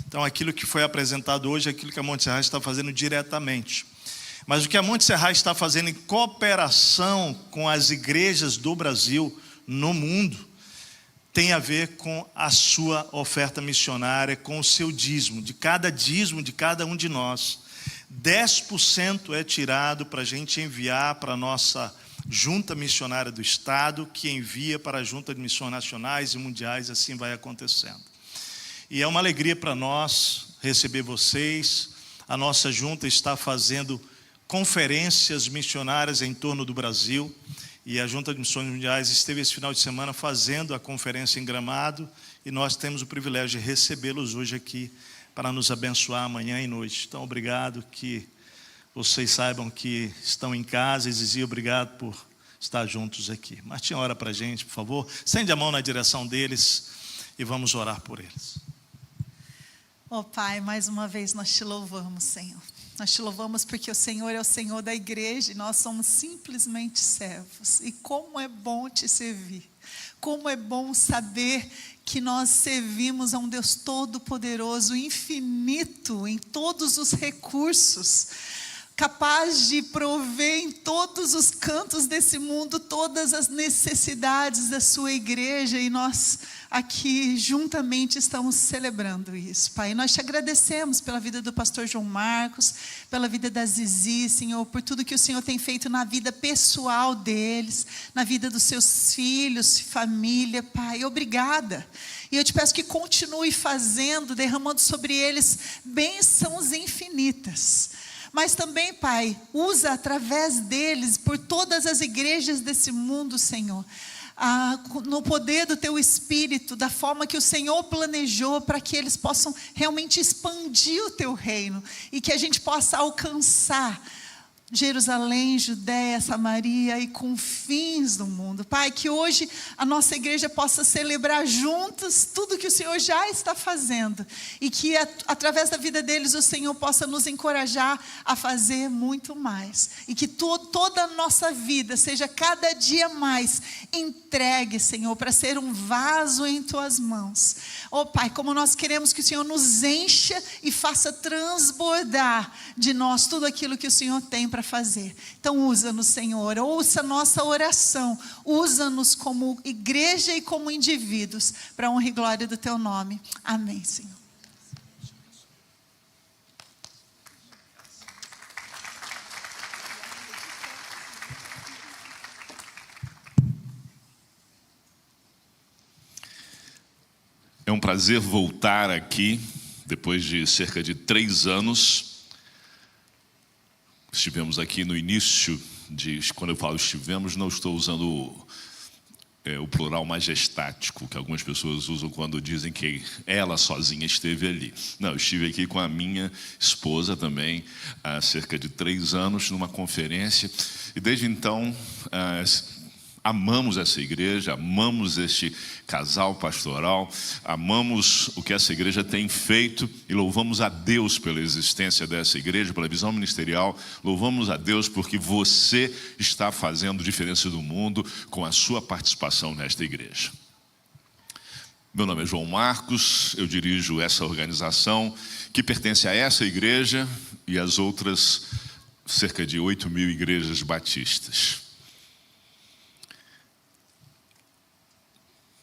Então, aquilo que foi apresentado hoje é aquilo que a Monte Serra está fazendo diretamente. Mas o que a Monte Serra está fazendo em cooperação com as igrejas do Brasil, no mundo, tem a ver com a sua oferta missionária, com o seu dízimo de cada um de nós. 10% é tirado para a gente enviar para a nossa Junta Missionária do Estado, que envia para a Junta de Missões Nacionais e Mundiais, assim vai acontecendo. E é uma alegria para nós receber vocês. A nossa junta está fazendo conferências missionárias em torno do Brasil, e a Junta de Missões Mundiais esteve esse final de semana fazendo a conferência em Gramado, e nós temos o privilégio de recebê-los hoje aqui para nos abençoar amanhã e noite. Então, obrigado, que vocês saibam que estão em casa, e Zizi, obrigado por estar juntos aqui. Martim, ora para a gente, por favor. Estende a mão na direção deles e vamos orar por eles.
Ó Pai, mais uma vez nós te louvamos, Senhor. Nós te louvamos porque o Senhor é o Senhor da igreja e nós somos simplesmente servos. E como é bom te servir. Como é bom saber que nós servimos a um Deus todo-poderoso, infinito em todos os recursos, capaz de prover em todos os cantos desse mundo todas as necessidades da sua igreja, e nós aqui juntamente estamos celebrando isso, Pai. Nós te agradecemos pela vida do pastor João Marcos, pela vida da Zizi, Senhor, por tudo que o Senhor tem feito na vida pessoal deles, na vida dos seus filhos, família, Pai. Obrigada. E eu te peço que continue fazendo, derramando sobre eles bênçãos infinitas. Mas também, Pai, usa através deles, por todas as igrejas desse mundo, Senhor, no poder do Teu Espírito, da forma que o Senhor planejou, para que eles possam realmente expandir o Teu reino, e que a gente possa alcançar Jerusalém, Judéia, Samaria e confins do mundo. Pai, que hoje a nossa igreja possa celebrar juntos tudo que o Senhor já está fazendo, e que através da vida deles o Senhor possa nos encorajar a fazer muito mais, e que toda a nossa vida seja cada dia mais entregue, Senhor, para ser um vaso em Tuas mãos. Oh Pai, como nós queremos que o Senhor nos encha e faça transbordar de nós tudo aquilo que o Senhor tem para fazer. Então usa-nos, Senhor, ouça nossa oração, usa-nos como igreja e como indivíduos, para a honra e glória do Teu nome. Amém, Senhor.
É um prazer voltar aqui, depois de cerca de 3 anos. Estivemos aqui no início quando eu falo estivemos, não estou usando o plural majestático, que algumas pessoas usam quando dizem que ela sozinha esteve ali. Não, eu estive aqui com a minha esposa também, há cerca de 3 anos, numa conferência, e desde então Amamos essa igreja, amamos este casal pastoral, amamos o que essa igreja tem feito e louvamos a Deus pela existência dessa igreja, pela visão ministerial. Louvamos a Deus porque você está fazendo diferença do mundo com a sua participação nesta igreja. Meu nome é João Marcos, eu dirijo essa organização que pertence a essa igreja e às outras cerca de 8.000 igrejas batistas.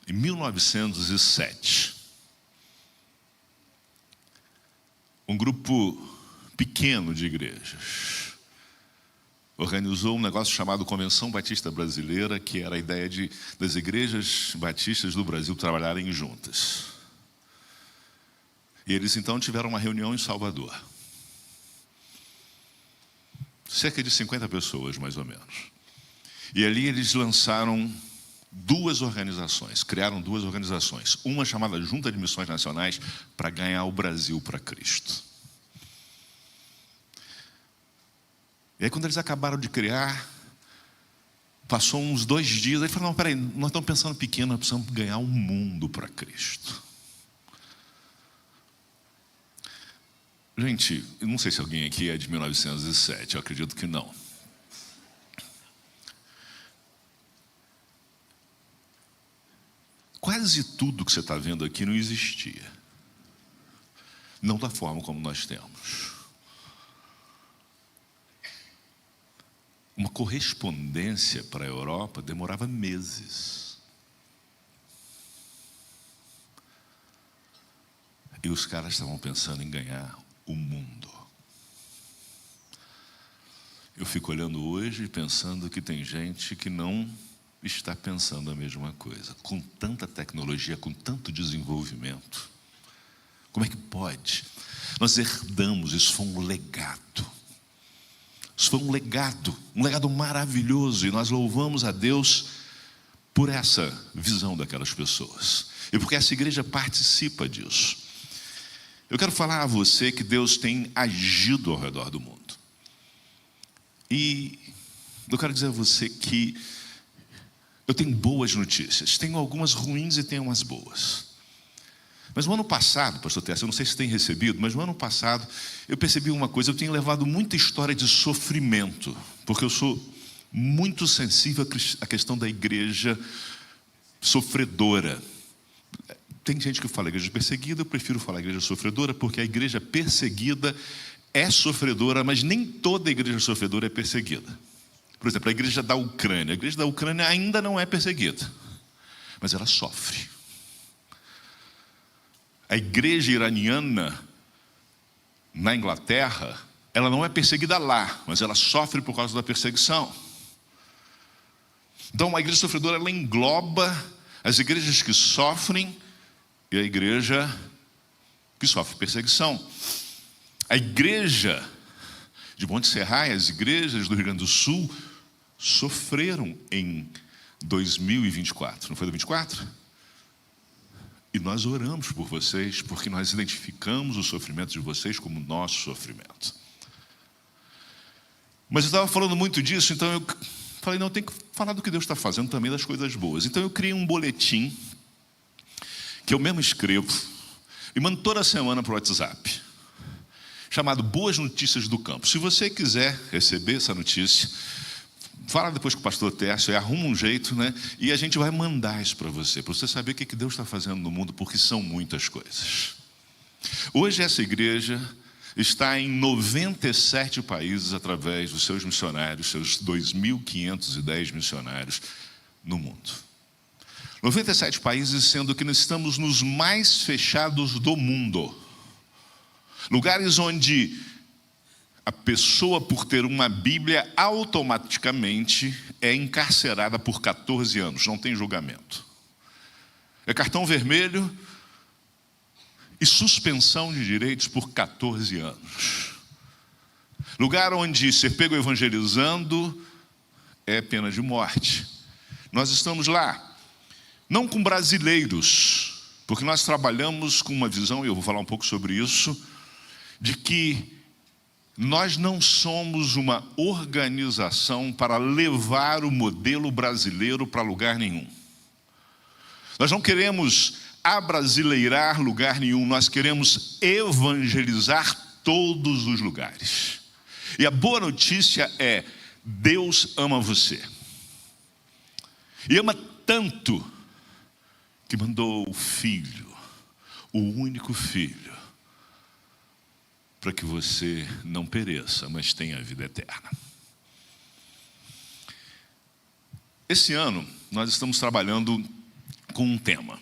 Em 1907, um grupo pequeno de igrejas organizou um negócio chamado Convenção Batista Brasileira, que era a ideia das igrejas batistas do Brasil trabalharem juntas. E eles então tiveram uma reunião em Salvador. Cerca de 50 pessoas, mais ou menos. E ali eles lançaram criaram duas organizações. Uma chamada Junta de Missões Nacionais, para ganhar o Brasil para Cristo. E aí, quando eles acabaram de criar, passou uns 2 dias, eles falaram: não, peraí, nós estamos pensando pequeno, nós precisamos ganhar o mundo para Cristo. Gente, eu não sei se alguém aqui é de 1907, eu acredito que não. Quase tudo que você está vendo aqui não existia. Não da forma como nós temos. Uma correspondência para a Europa demorava meses. E os caras estavam pensando em ganhar o mundo. Eu fico olhando hoje e pensando que tem gente que não está pensando a mesma coisa. Com tanta tecnologia, com tanto desenvolvimento. Como é que pode? Nós herdamos, isso foi um legado. Isso foi um legado maravilhoso, e nós louvamos a Deus por essa visão daquelas pessoas, e porque essa igreja participa disso. Eu quero falar a você que Deus tem agido ao redor do mundo, e eu quero dizer a você que eu tenho boas notícias, tenho algumas ruins e tenho umas boas. Mas no ano passado, pastor Tessa, eu não sei se tem recebido, mas no ano passado eu percebi uma coisa: eu tenho levado muita história de sofrimento, porque eu sou muito sensível à questão da igreja sofredora. Tem gente que fala igreja perseguida, eu prefiro falar igreja sofredora, porque a igreja perseguida é sofredora, mas nem toda igreja sofredora é perseguida. Por exemplo, a igreja da Ucrânia ainda não é perseguida, mas ela sofre. A igreja iraniana na Inglaterra, ela não é perseguida lá, mas ela sofre por causa da perseguição. Então, a igreja sofredora, ela engloba as igrejas que sofrem e a igreja que sofre perseguição. A igreja de Monte Serra, as igrejas do Rio Grande do Sul sofreram em 2024. Não foi 2024? E nós oramos por vocês, porque nós identificamos o sofrimento de vocês como nosso sofrimento. Mas eu estava falando muito disso, então eu falei: não, tem que falar do que Deus está fazendo também, das coisas boas. Então eu criei um boletim, que eu mesmo escrevo, e mando toda semana para o WhatsApp, chamado Boas Notícias do Campo. Se você quiser receber essa notícia, fala depois com o pastor Tércio, arruma um jeito, né? E a gente vai mandar isso para você saber o que Deus está fazendo no mundo, porque são muitas coisas. Hoje essa igreja está em 97 países através dos seus missionários, seus 2.510 missionários no mundo. 97 países, sendo que nós estamos nos mais fechados do mundo. Lugares onde a pessoa, por ter uma Bíblia, automaticamente é encarcerada por 14 anos, não tem julgamento. É cartão vermelho e suspensão de direitos por 14 anos. Lugar onde ser pego evangelizando é pena de morte. Nós estamos lá, não com brasileiros, porque nós trabalhamos com uma visão, e eu vou falar um pouco sobre isso, de que nós não somos uma organização para levar o modelo brasileiro para lugar nenhum. Nós não queremos abrasileirar lugar nenhum, nós queremos evangelizar todos os lugares. E a boa notícia é: Deus ama você. E ama tanto que mandou o Filho, o único Filho, para que você não pereça, mas tenha a vida eterna. Esse ano, nós estamos trabalhando com um tema.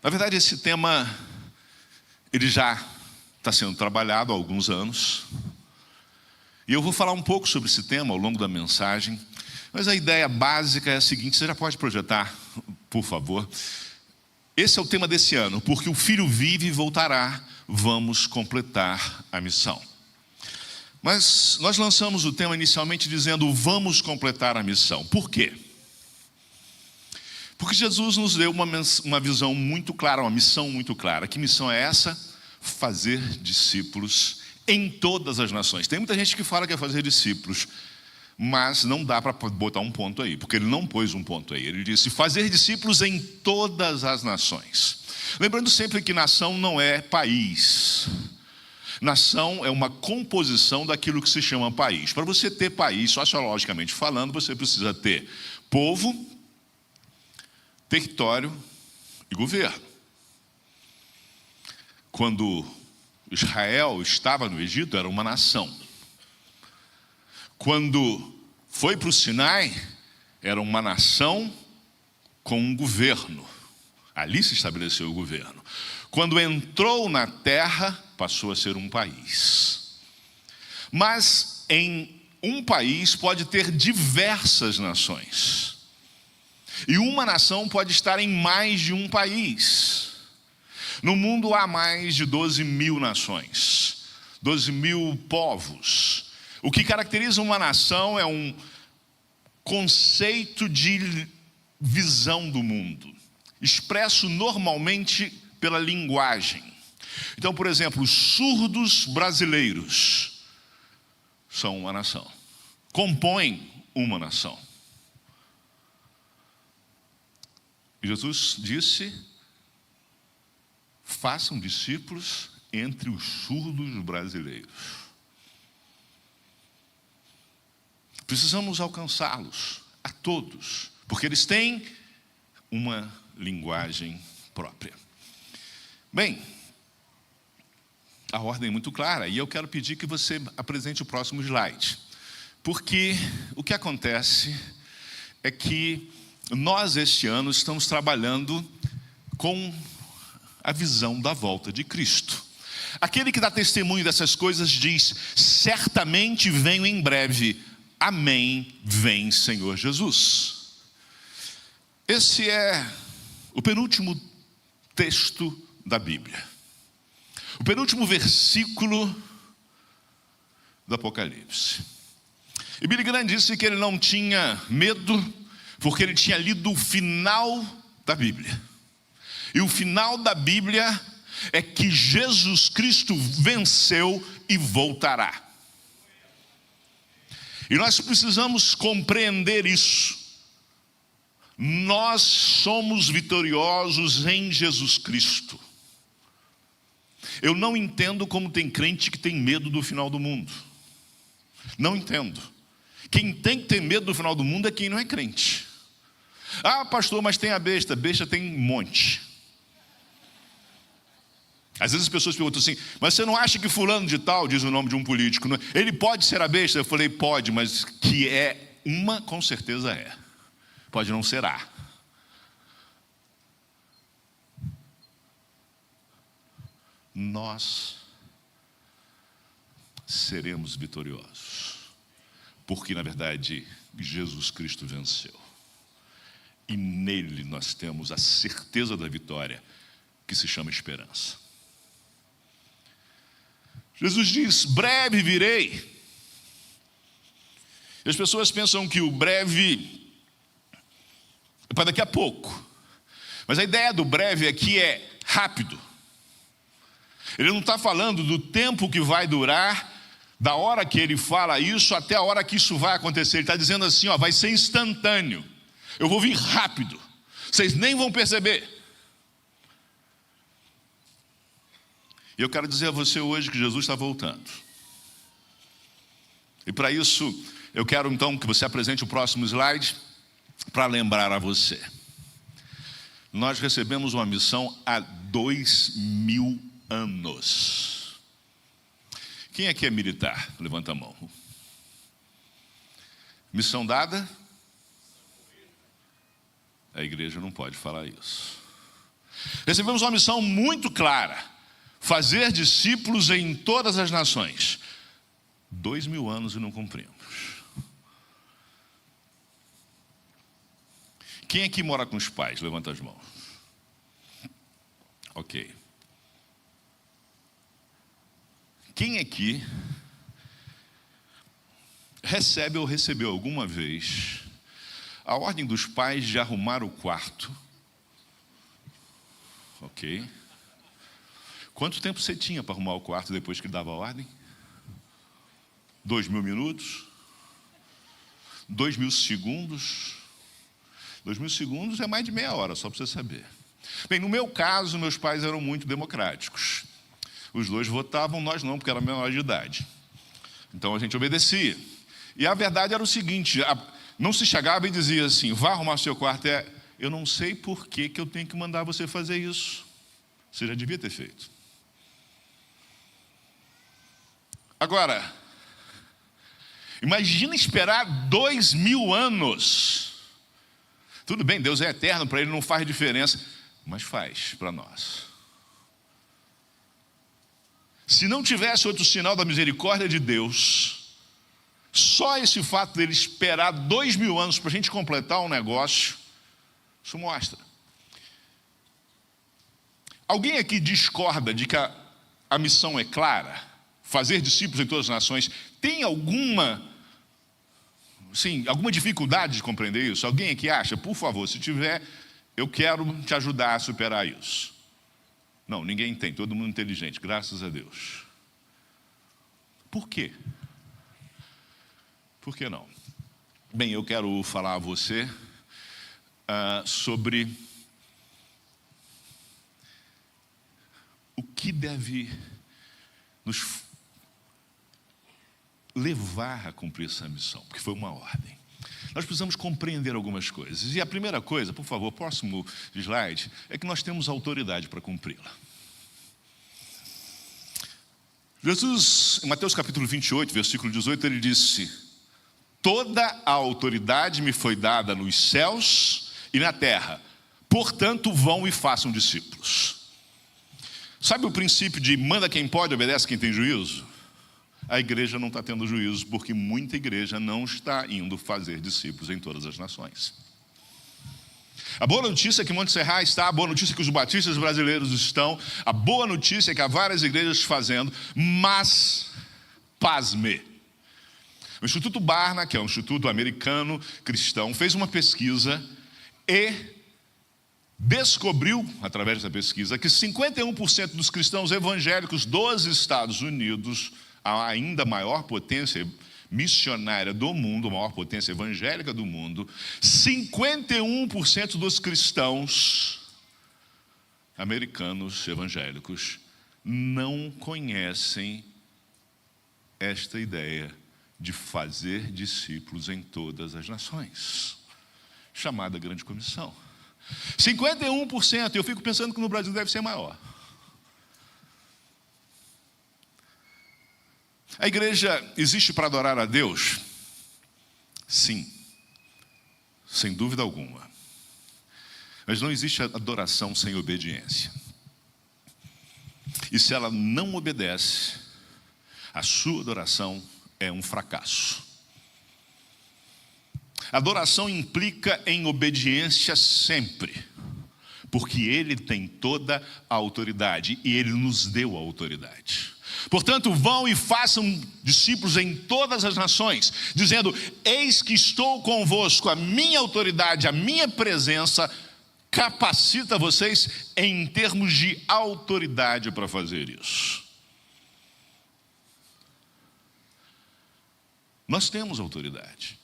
Na verdade, esse tema, ele já está sendo trabalhado há alguns anos. E eu vou falar um pouco sobre esse tema ao longo da mensagem. Mas a ideia básica é a seguinte: você já pode projetar, por favor. Esse é o tema desse ano: porque o Filho vive e voltará, vamos completar a missão. Mas nós lançamos o tema inicialmente dizendo: vamos completar a missão. Por quê? Porque Jesus nos deu uma visão muito clara, uma missão muito clara. Que missão é essa? Fazer discípulos em todas as nações. Tem muita gente que fala que é fazer discípulos, mas não dá para botar um ponto aí, porque ele não pôs um ponto aí. Ele disse: fazer discípulos em todas as nações. Lembrando sempre que nação não é país. Nação é uma composição daquilo que se chama país. Para você ter país, sociologicamente falando, você precisa ter povo, território e governo. Quando Israel estava no Egito, era uma nação. Quando foi para o Sinai, era uma nação com um governo. Ali se estabeleceu o governo. Quando entrou na terra, passou a ser um país. Mas em um país pode ter diversas nações. E uma nação pode estar em mais de um país. No mundo há mais de 12 mil nações, 12 mil povos. O que caracteriza uma nação é um conceito de visão do mundo, expresso normalmente pela linguagem. Então, por exemplo, os surdos brasileiros são uma nação, compõem uma nação. Jesus disse: façam discípulos entre os surdos brasileiros. Precisamos alcançá-los, a todos, porque eles têm uma linguagem própria. Bem, a ordem é muito clara, e eu quero pedir que você apresente o próximo slide. Porque o que acontece é que nós, este ano, estamos trabalhando com a visão da volta de Cristo. Aquele que dá testemunho dessas coisas diz: certamente venho em breve. Amém, vem Senhor Jesus. Esse é o penúltimo texto da Bíblia. O penúltimo versículo do Apocalipse. E Billy Graham disse que ele não tinha medo, porque ele tinha lido o final da Bíblia. E o final da Bíblia é que Jesus Cristo venceu e voltará. E nós precisamos compreender isso. Nós somos vitoriosos em Jesus Cristo. Eu não entendo como tem crente que tem medo do final do mundo. Não entendo. Quem tem que ter medo do final do mundo é quem não é crente. Ah, pastor, mas tem a besta. Besta tem um monte. Às vezes as pessoas perguntam assim: mas você não acha que fulano de tal, diz o nome de um político, ele pode ser a besta? Eu falei: pode, mas que é uma, com certeza é. Pode não ser a. Nós seremos vitoriosos, porque na verdade Jesus Cristo venceu. E nele nós temos a certeza da vitória, que se chama esperança. Jesus diz: breve virei. E as pessoas pensam que o breve é para daqui a pouco. Mas a ideia do breve aqui é rápido. Ele não está falando do tempo que vai durar, da hora que ele fala isso até a hora que isso vai acontecer. Ele está dizendo assim, ó, vai ser instantâneo. Eu vou vir rápido. Vocês nem vão perceber. E eu quero dizer a você hoje que Jesus está voltando. E para isso, eu quero então que você apresente o próximo slide para lembrar a você. Nós recebemos uma missão há 2000 anos. Quem aqui é militar? Levanta a mão. Missão dada? A igreja não pode falar isso. Recebemos uma missão muito clara: fazer discípulos em todas as nações. 2000 anos e não cumprimos. Quem aqui mora com os pais? Levanta as mãos. Ok. Quem aqui recebe ou recebeu alguma vez a ordem dos pais de arrumar o quarto? Ok. Quanto tempo você tinha para arrumar o quarto depois que dava a ordem? 2000 minutos? 2000 segundos? 2000 segundos é mais de meia hora, só para você saber. Bem, no meu caso, meus pais eram muito democráticos. Os dois votavam, nós não, porque era menor de idade. Então a gente obedecia. E a verdade era o seguinte: não se chegava e dizia assim, vá arrumar seu quarto. Eu não sei por que eu tenho que mandar você fazer isso. Você já devia ter feito. Agora, imagina esperar 2000 anos. Tudo bem, Deus é eterno, para Ele não faz diferença, mas faz para nós. Se não tivesse outro sinal da misericórdia de Deus, só esse fato dele esperar 2000 anos para a gente completar um negócio, isso mostra. Alguém aqui discorda de que a missão é clara? Fazer discípulos em todas as nações. Tem alguma dificuldade de compreender isso? Alguém aqui acha? Por favor, se tiver, eu quero te ajudar a superar isso. Não, ninguém tem, todo mundo inteligente, graças a Deus. Por quê? Por que não? Bem, eu quero falar a você sobre o que deve nos levar a cumprir essa missão, porque foi uma ordem. Nós precisamos compreender algumas coisas. E a primeira coisa, por favor, próximo slide, é que nós temos autoridade para cumpri-la. Jesus, em Mateus capítulo 28, versículo 18, ele disse: toda a autoridade me foi dada nos céus e na terra, portanto vão e façam discípulos. Sabe o princípio de manda quem pode, obedece quem tem juízo? A igreja não está tendo juízo, porque muita igreja não está indo fazer discípulos em todas as nações. A boa notícia é que Monte Serra está, a boa notícia é que os batistas brasileiros estão, a boa notícia é que há várias igrejas fazendo, mas, pasme, o Instituto Barna, que é um instituto americano cristão, fez uma pesquisa e descobriu, através dessa pesquisa, que 51% dos cristãos evangélicos dos Estados Unidos, a ainda maior potência missionária do mundo, a maior potência evangélica do mundo, 51% dos cristãos americanos evangélicos não conhecem esta ideia de fazer discípulos em todas as nações, chamada Grande Comissão. 51%, eu fico pensando que no Brasil deve ser maior. A igreja existe para adorar a Deus? Sim, sem dúvida alguma. Mas não existe adoração sem obediência. E se ela não obedece, a sua adoração é um fracasso. Adoração implica em obediência sempre, porque Ele tem toda a autoridade e Ele nos deu a autoridade. Portanto, vão e façam discípulos em todas as nações, dizendo: eis que estou convosco, a minha autoridade, a minha presença capacita vocês em termos de autoridade para fazer isso. Nós temos autoridade.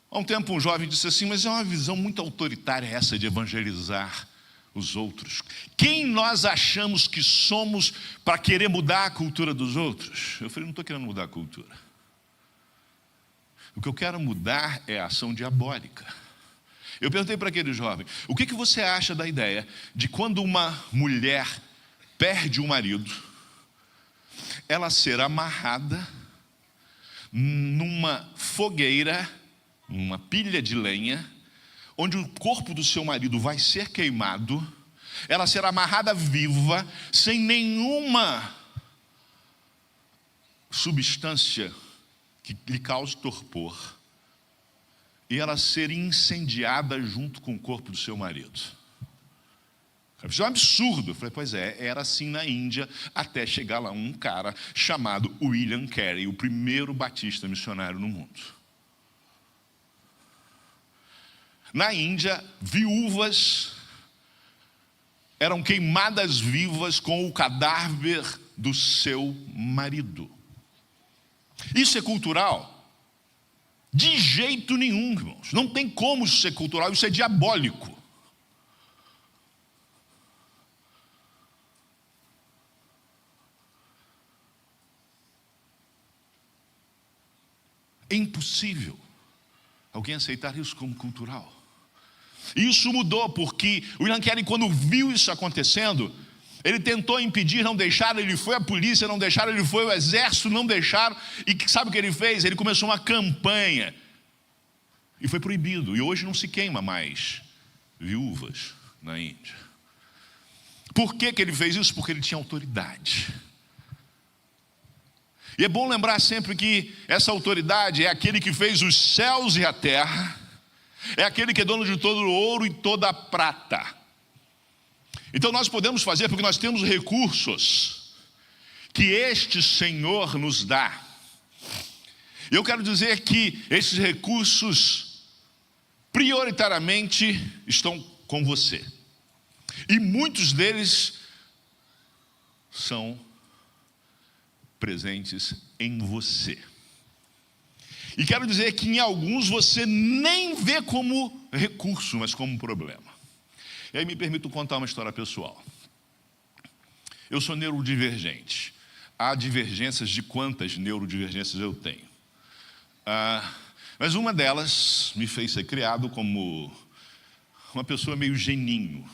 Há um tempo um jovem disse assim, mas é uma visão muito autoritária essa de evangelizar os outros. Quem nós achamos que somos para querer mudar a cultura dos outros? Eu falei, não estou querendo mudar a cultura. O que eu quero mudar é a ação diabólica. Eu perguntei para aquele jovem, o que você acha da ideia de quando uma mulher perde um marido, ela ser amarrada numa fogueira, numa pilha de lenha, onde o corpo do seu marido vai ser queimado, ela será amarrada viva, sem nenhuma substância que lhe cause torpor, e ela ser incendiada junto com o corpo do seu marido. Isso é um absurdo. Eu falei, pois é, era assim na Índia, até chegar lá um cara chamado William Carey, o primeiro batista missionário no mundo. Na Índia, viúvas eram queimadas vivas com o cadáver do seu marido. Isso é cultural? De jeito nenhum, irmãos. Não tem como isso ser cultural, isso é diabólico. É impossível alguém aceitar isso como cultural. E isso mudou, porque o William Carey, quando viu isso acontecendo, ele tentou impedir, não deixaram, ele foi à polícia, não deixaram, ele foi ao exército, não deixaram. E sabe o que ele fez? Ele começou uma campanha. E foi proibido. E hoje não se queima mais viúvas na Índia. Por que ele fez isso? Porque ele tinha autoridade. E é bom lembrar sempre que essa autoridade é aquele que fez os céus e a terra, é aquele que é dono de todo o ouro e toda a prata. Então nós podemos fazer porque nós temos recursos que este Senhor nos dá. Eu quero dizer que esses recursos prioritariamente estão com você. E muitos deles são presentes em você. E quero dizer que em alguns você nem vê como recurso, mas como problema. E aí me permito contar uma história pessoal. Eu sou neurodivergente. Há divergências de quantas neurodivergências eu tenho. Mas uma delas me fez ser criado como uma pessoa meio geninho.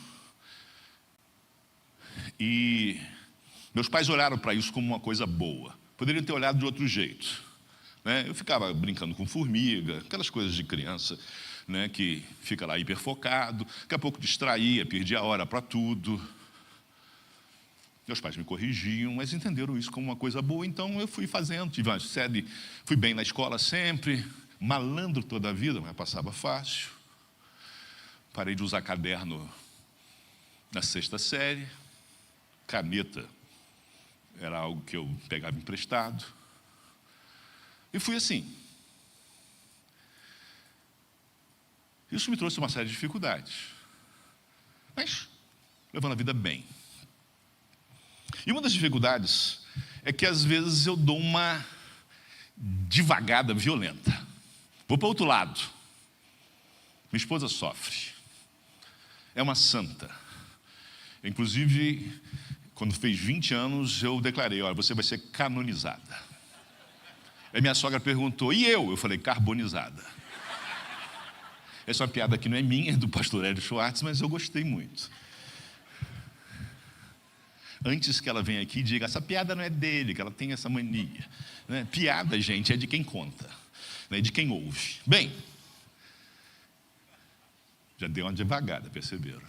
E meus pais olharam para isso como uma coisa boa. Poderiam ter olhado de outro jeito. Eu ficava brincando com formiga, aquelas coisas de criança, que fica lá hiperfocado, daqui a pouco distraía, perdia a hora para tudo. Meus pais me corrigiam, mas entenderam isso como uma coisa boa, então eu fui fazendo, tive uma série, fui bem na escola sempre, malandro toda a vida, mas passava fácil. Parei de usar caderno na 6ª série, caneta era algo que eu pegava emprestado, e fui assim. Isso me trouxe uma série de dificuldades, mas levando a vida bem. E uma das dificuldades é que às vezes eu dou uma divagada violenta. Vou para o outro lado. Minha esposa sofre. É uma santa. Inclusive, quando fez 20 anos, eu declarei, olha, você vai ser canonizada. Aí minha sogra perguntou, e eu? Eu falei, carbonizada. Essa é uma piada que não é minha, é do pastor Hélio Schwartz, mas eu gostei muito. Antes que ela venha aqui e diga, essa piada não é dele, que ela tem essa mania. Piada, gente, é de quem conta, é de quem ouve. Bem, já deu uma devagada, perceberam?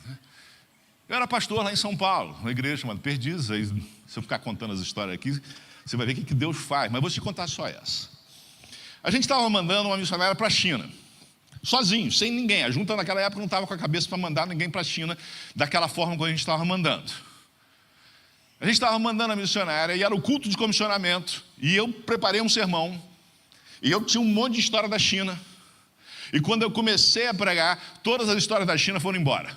Eu era pastor lá em São Paulo, uma igreja chamada Perdizes. Aí, se eu ficar contando as histórias aqui, você vai ver o que Deus faz, mas vou te contar só essa. A gente estava mandando uma missionária para a China, sozinho, sem ninguém. A junta naquela época não estava com a cabeça para mandar ninguém para a China daquela forma como a gente estava mandando. A gente estava mandando a missionária e era o culto de comissionamento. E eu preparei um sermão. E eu tinha um monte de história da China. E quando eu comecei a pregar, todas as histórias da China foram embora.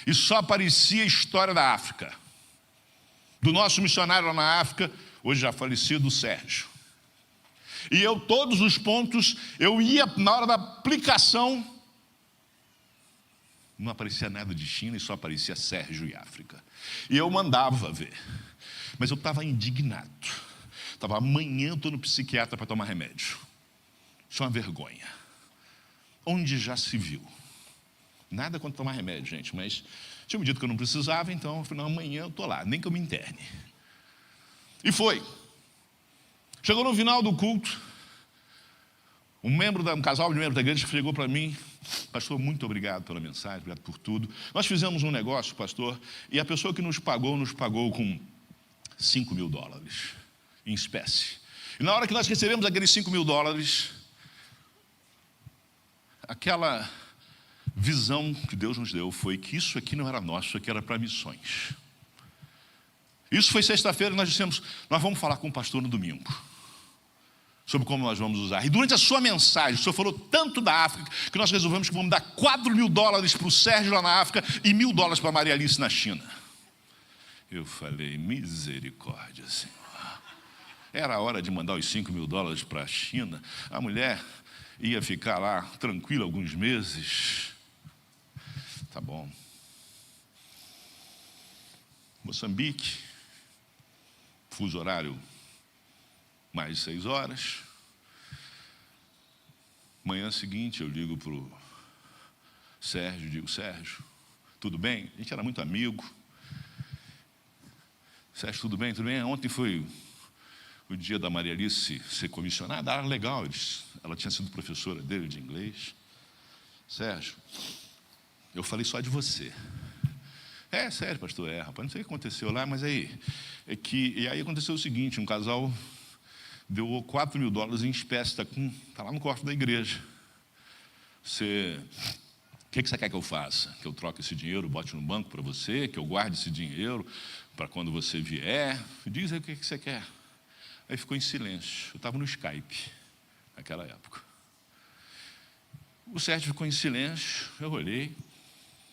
E só aparecia a história da África. Do nosso missionário lá na África, hoje já falecido, Sérgio. E eu, todos os pontos, eu ia na hora da aplicação, não aparecia nada de China e só aparecia Sérgio e África. E eu mandava ver. Mas eu estava indignado. Amanhã eu estou no psiquiatra para tomar remédio. Isso é uma vergonha. Onde já se viu? Nada contra tomar remédio, gente, mas tinha me dito que eu não precisava, então eu falei, não, amanhã eu estou lá, nem que eu me interne. E foi. Chegou no final do culto, um casal de membros da igreja chegou para mim, pastor, muito obrigado pela mensagem, obrigado por tudo. Nós fizemos um negócio, pastor, e a pessoa que nos pagou com $5.000 em espécie. E na hora que nós recebemos aqueles $5.000, aquela visão que Deus nos deu foi que isso aqui não era nosso, isso aqui era para missões. Isso foi sexta-feira, nós dissemos, nós vamos falar com o pastor no domingo, sobre como nós vamos usar. E durante a sua mensagem, o senhor falou tanto da África, que nós resolvemos que vamos dar $4.000 para o Sérgio lá na África e $1.000 para a Maria Alice na China. Eu falei, misericórdia, Senhor. Era a hora de mandar os $5.000 para a China. A mulher ia ficar lá tranquila alguns meses. Tá bom. Moçambique, fuso horário mais de 6 horas. Manhã seguinte eu ligo para o Sérgio, digo, Sérgio, tudo bem? A gente era muito amigo. Sérgio, tudo bem? Tudo bem? Ontem foi o dia da Maria Alice ser comissionada, era legal, ela tinha sido professora dele de inglês. Sérgio, eu falei só de você. É sério, pastor, rapaz, não sei o que aconteceu lá, mas aí, e aí aconteceu o seguinte, um casal deu $4.000 em espécie, está lá no cofre da igreja. O que você quer que eu faça? Que eu troque esse dinheiro, bote no banco para você, que eu guarde esse dinheiro para quando você vier? Diz aí o que você quer. Aí ficou em silêncio. Eu estava no Skype, naquela época. O Sérgio ficou em silêncio, eu olhei,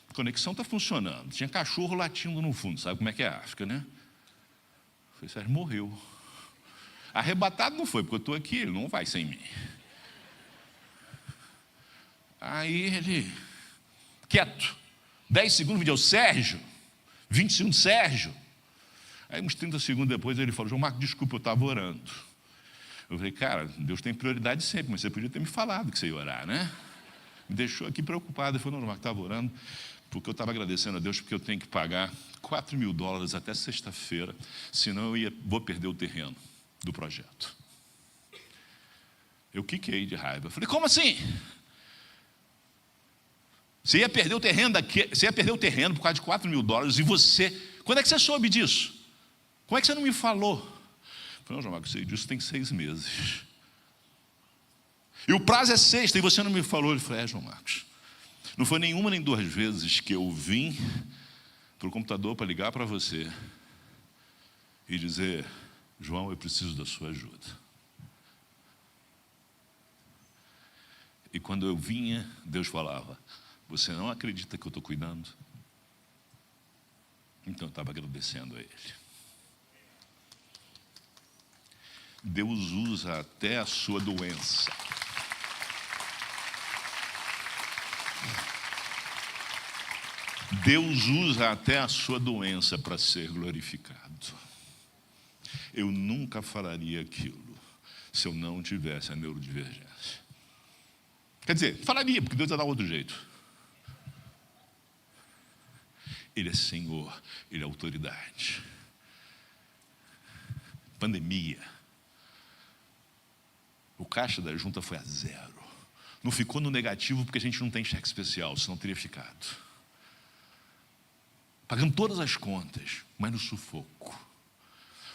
a conexão está funcionando. Tinha cachorro latindo no fundo, sabe como é que é a África, né? Eu falei, Sérgio morreu. Arrebatado não foi, porque eu estou aqui, ele não vai sem mim. Aí ele, quieto, 10 segundos, vídeo, Sérgio, 20 segundos, Sérgio. Aí uns 30 segundos depois ele falou, João Marcos, desculpa, eu estava orando. Eu falei, cara, Deus tem prioridade sempre, mas você podia ter me falado que você ia orar, né? Me deixou aqui preocupado. Ele falou, não, Marcos, estava orando, porque eu estava agradecendo a Deus, porque eu tenho que pagar $4.000 até sexta-feira, senão vou perder o terreno do projeto. Eu quiquei de raiva. Eu falei, como assim? Você ia perder o terreno por causa de $4.000 e você... Quando é que você soube disso? Como é que você não me falou? Eu falei, não, João Marcos, eu sei disso tem 6 meses. E o prazo é sexta e você não me falou. Ele falou, João Marcos, não foi nenhuma nem 2 vezes que eu vim para o computador para ligar para você e dizer, João, eu preciso da sua ajuda. E quando eu vinha, Deus falava, você não acredita que eu estou cuidando? Então eu estava agradecendo a Ele. Deus usa até a sua doença. Deus usa até a sua doença para ser glorificado. Eu nunca falaria aquilo se eu não tivesse a neurodivergência. Quer dizer, falaria, porque Deus ia dar outro jeito. Ele é Senhor, Ele é autoridade. Pandemia. O caixa da junta foi a 0. Não ficou no negativo porque a gente não tem cheque especial, senão teria ficado. Pagando todas as contas, mas no sufoco.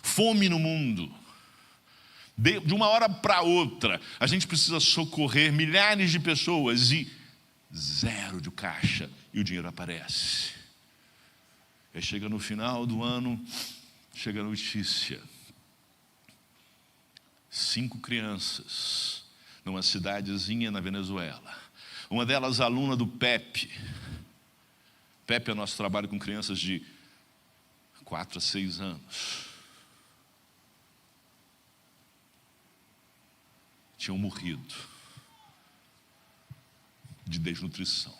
Fome no mundo. De uma hora para outra, a gente precisa socorrer milhares de pessoas e 0 de caixa e o dinheiro aparece. Aí chega no final do ano, chega a notícia. 5 crianças numa cidadezinha na Venezuela. Uma delas, aluna do PEP. PEP é nosso trabalho com crianças de 4 a 6 anos. Tinham morrido de desnutrição.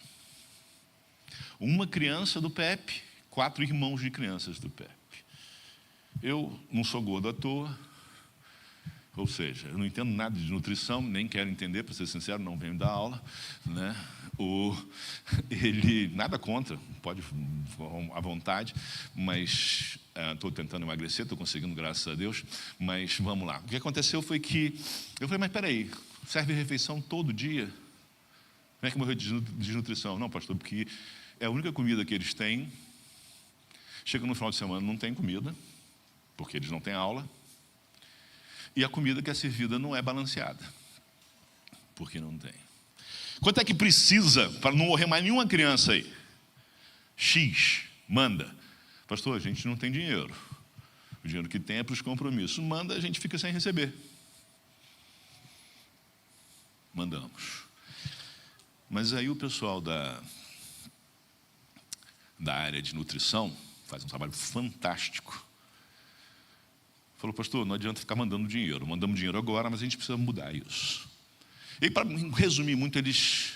Uma criança do PEP, 4 irmãos de crianças do PEP. Eu não sou gordo à toa, ou seja, eu não entendo nada de nutrição, nem quero entender, para ser sincero, não venho dar aula, né? Ele, nada contra, pode à vontade, mas estou tentando emagrecer, estou conseguindo, graças a Deus, mas vamos lá. O que aconteceu foi que, eu falei, mas peraí, serve refeição todo dia? Como é que morreu de desnutrição? Não, pastor, porque é a única comida que eles têm. Chega no final de semana, não tem comida, porque eles não têm aula. E a comida que é servida não é balanceada, porque não tem. Quanto é que precisa para não morrer mais nenhuma criança aí? X, manda. Pastor, a gente não tem dinheiro. O dinheiro que tem é para os compromissos. Manda, a gente fica sem receber. Mandamos. Mas aí o pessoal da área de nutrição faz um trabalho fantástico. Falou, pastor, não adianta ficar mandando dinheiro. Mandamos dinheiro agora, mas a gente precisa mudar isso. E para resumir muito, eles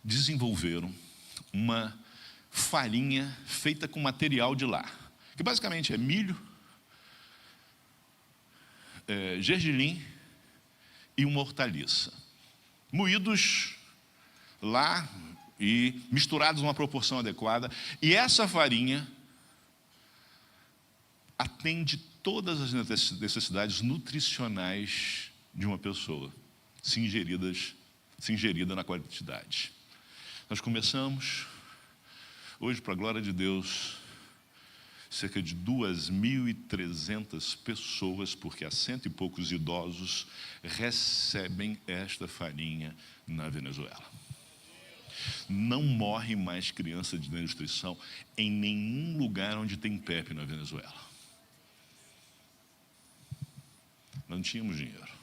desenvolveram uma farinha feita com material de lá, que basicamente é milho, gergelim e uma hortaliça, moídos lá e misturados numa proporção adequada. E essa farinha atende todas as necessidades nutricionais de uma pessoa, se ingerida na quantidade. Nós começamos, hoje, para a glória de Deus, cerca de 2.300 pessoas, porque há 100 e poucos idosos recebem esta farinha na Venezuela. Não morre mais criança de desnutrição em nenhum lugar onde tem PEP na Venezuela. Nós não tínhamos dinheiro.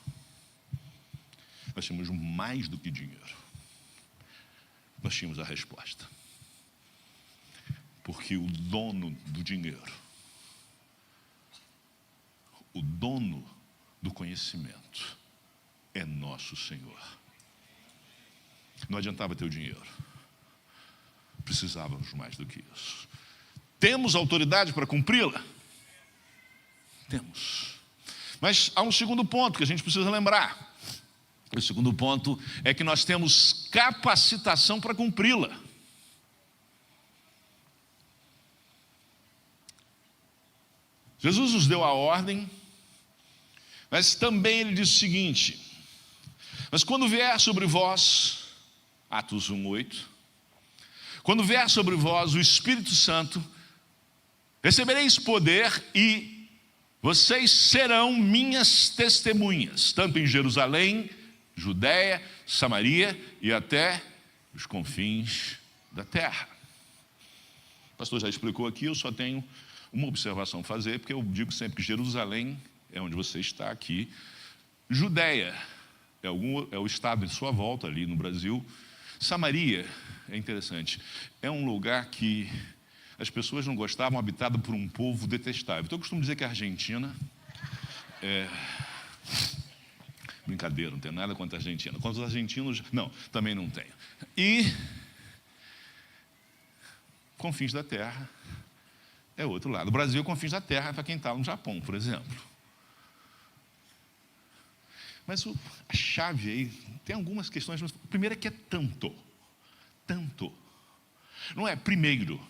Nós tínhamos mais do que dinheiro. Nós tínhamos a resposta. Porque o dono do dinheiro, o dono do conhecimento, é nosso Senhor. Não adiantava ter o dinheiro. Precisávamos mais do que isso. Temos autoridade para cumpri-la? Temos. Mas há um segundo ponto que a gente precisa lembrar. O segundo ponto é que nós temos capacitação para cumpri-la. Jesus nos deu a ordem, mas também ele disse o seguinte: mas quando vier sobre vós, Atos 1:8, quando vier sobre vós o Espírito Santo, recebereis poder e vocês serão minhas testemunhas, tanto em Jerusalém, Judéia, Samaria e até os confins da terra. O pastor já explicou aqui, eu só tenho uma observação a fazer, porque eu digo sempre que Jerusalém é onde você está aqui, Judéia é o estado em sua volta ali no Brasil, Samaria, é interessante, é um lugar que as pessoas não gostavam, habitado por um povo detestável. Então eu costumo dizer que a Argentina brincadeira, não tenho nada contra a Argentina. Contra os argentinos, não, também não tenho. E confins da terra é outro lado. O Brasil, confins da terra, é para quem está no Japão, por exemplo. Mas a chave aí, tem algumas questões. Mas a primeira é que é tanto. Tanto. Não é primeiro,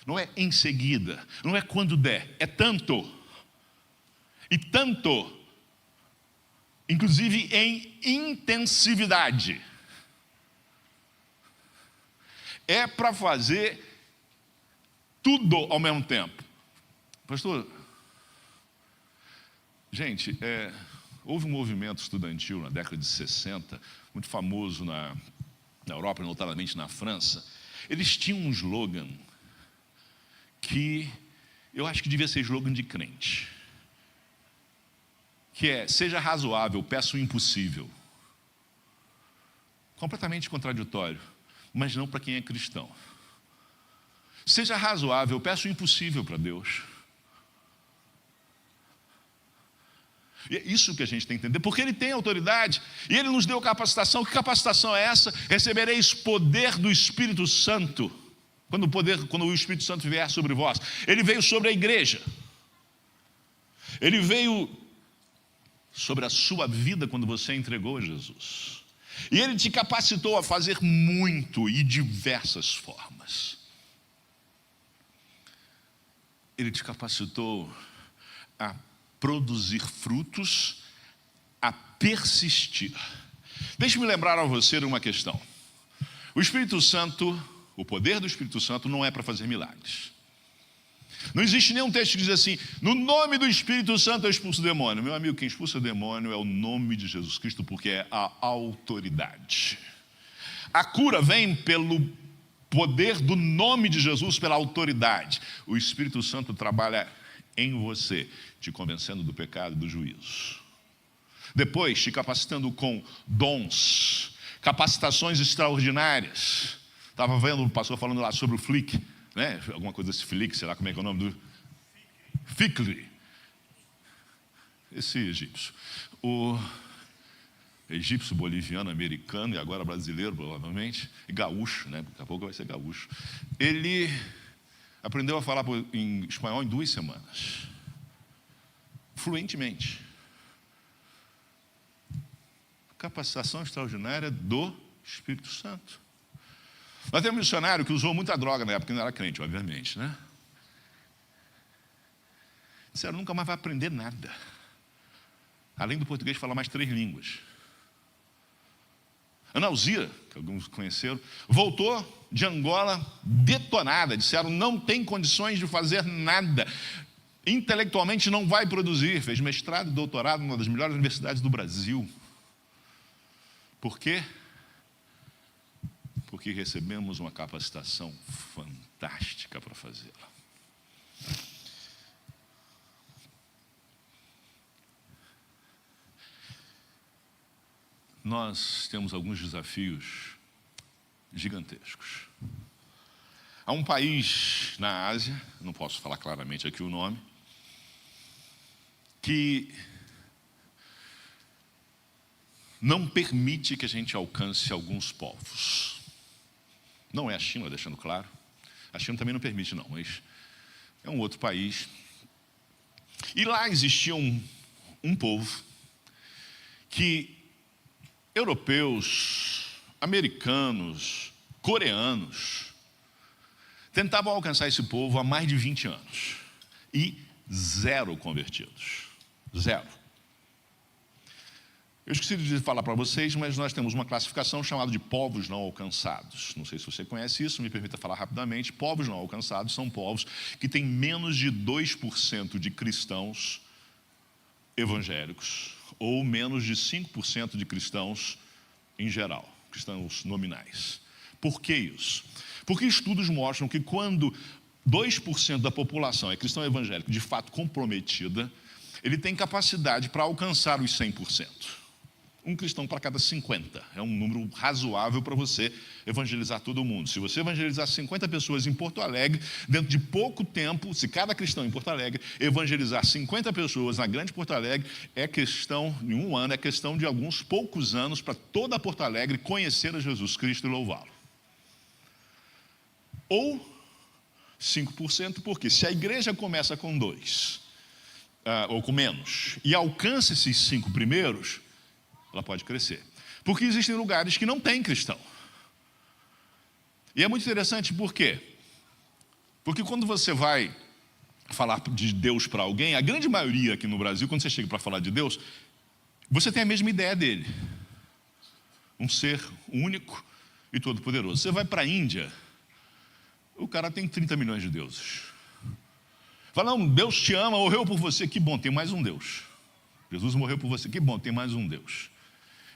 não é em seguida, não é quando der, é tanto. E tanto, inclusive em intensividade. É para fazer tudo ao mesmo tempo. Pastor, gente, houve um movimento estudantil na década de 60, muito famoso na Europa, notadamente na França. Eles tinham um slogan que eu acho que devia ser slogan de crente, que é: seja razoável, peça o impossível. Completamente contraditório, mas não para quem é cristão. Seja razoável, eu peço o impossível para Deus. E é isso que a gente tem que entender, porque Ele tem autoridade, e Ele nos deu capacitação. Que capacitação é essa? Recebereis poder do Espírito Santo, quando o Espírito Santo vier sobre vós. Ele veio sobre a igreja, Ele veio sobre a sua vida quando você entregou a Jesus, e Ele te capacitou a fazer muito e diversas formas. Ele te capacitou a produzir frutos, a persistir. Deixe-me lembrar a você uma questão. O Espírito Santo, o poder do Espírito Santo não é para fazer milagres. Não existe nenhum texto que diz assim: no nome do Espírito Santo eu expulso o demônio. Meu amigo, quem expulsa o demônio é o nome de Jesus Cristo, porque é a autoridade. A cura vem pelo poder do nome de Jesus, pela autoridade. O Espírito Santo trabalha em você, te convencendo do pecado e do juízo. Depois, te capacitando com dons, capacitações extraordinárias. Estava vendo o pastor falando lá sobre o Flick, né? Alguma coisa desse Flick, sei lá como é que é o nome do... Fikri. Esse egípcio. O egípcio, boliviano, americano e agora brasileiro, provavelmente, e gaúcho, né? Daqui a pouco vai ser gaúcho. Ele aprendeu a falar em espanhol em 2 semanas, fluentemente. Capacitação extraordinária do Espírito Santo. Nós temos um missionário que usou muita droga na época, que não era crente, obviamente, né? Disseram, nunca mais vai aprender nada. Além do português, falar mais 3 línguas. Ana Alzira, que alguns conheceram, voltou de Angola detonada. Disseram, não tem condições de fazer nada. Intelectualmente não vai produzir. Fez mestrado e doutorado numa das melhores universidades do Brasil. Por quê? Porque recebemos uma capacitação fantástica para fazê-la. Nós temos alguns desafios gigantescos. Há um país na Ásia, não posso falar claramente aqui o nome, que não permite que a gente alcance alguns povos. Não é a China, deixando claro. A China também não permite, não, mas é um outro país. E lá existia um povo que europeus, americanos, coreanos tentavam alcançar esse povo há mais de 20 anos. E 0 convertidos. 0. Eu esqueci de falar para vocês, mas nós temos uma classificação chamada de povos não alcançados. Não sei se você conhece isso, me permita falar rapidamente. Povos não alcançados são povos que têm menos de 2% de cristãos evangélicos, ou menos de 5% de cristãos em geral, cristãos nominais. Por que isso? Porque estudos mostram que quando 2% da população é cristão evangélico de fato comprometida, ele tem capacidade para alcançar os 100%. Um cristão para cada 50. É um número razoável para você evangelizar todo mundo. Se você evangelizar 50 pessoas em Porto Alegre, dentro de pouco tempo, se cada cristão em Porto Alegre evangelizar 50 pessoas na grande Porto Alegre, é questão, em um ano, é questão de alguns poucos anos para toda Porto Alegre conhecer a Jesus Cristo e louvá-lo. Ou 5%, porque se a igreja começa com 2, ou com menos, e alcança esses 5 primeiros, ela pode crescer. Porque existem lugares que não tem cristão. E é muito interessante, por quê? Porque quando você vai falar de Deus para alguém, a grande maioria aqui no Brasil, quando você chega para falar de Deus, você tem a mesma ideia dele. Um ser único e todo-poderoso. Você vai para a Índia, o cara tem 30 milhões de deuses. Fala, não, Deus te ama, morreu por você, que bom, tem mais um Deus. Jesus morreu por você, que bom, tem mais um Deus.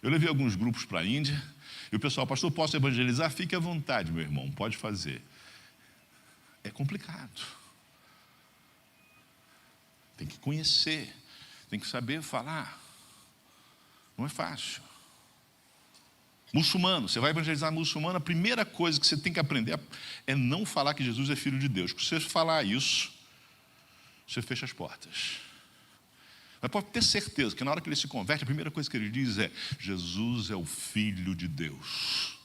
Eu levei alguns grupos para a Índia, e o pessoal, pastor, posso evangelizar? Fique à vontade, meu irmão, pode fazer. É complicado. Tem que conhecer, tem que saber falar. Não é fácil. Muçulmano, você vai evangelizar muçulmano, a primeira coisa que você tem que aprender é não falar que Jesus é filho de Deus. Se você falar isso, você fecha as portas. Mas pode ter certeza que na hora que ele se converte, a primeira coisa que ele diz é: Jesus é o Filho de Deus.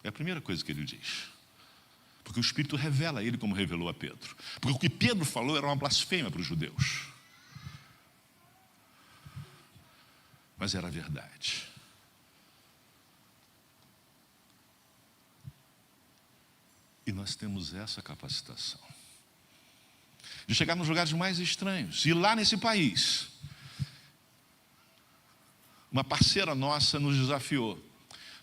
É a primeira coisa que ele diz. Porque o Espírito revela a ele como revelou a Pedro. Porque o que Pedro falou era uma blasfêmia para os judeus. Mas era a verdade. E nós temos essa capacitação de chegar nos lugares mais estranhos. E lá nesse país, uma parceira nossa nos desafiou: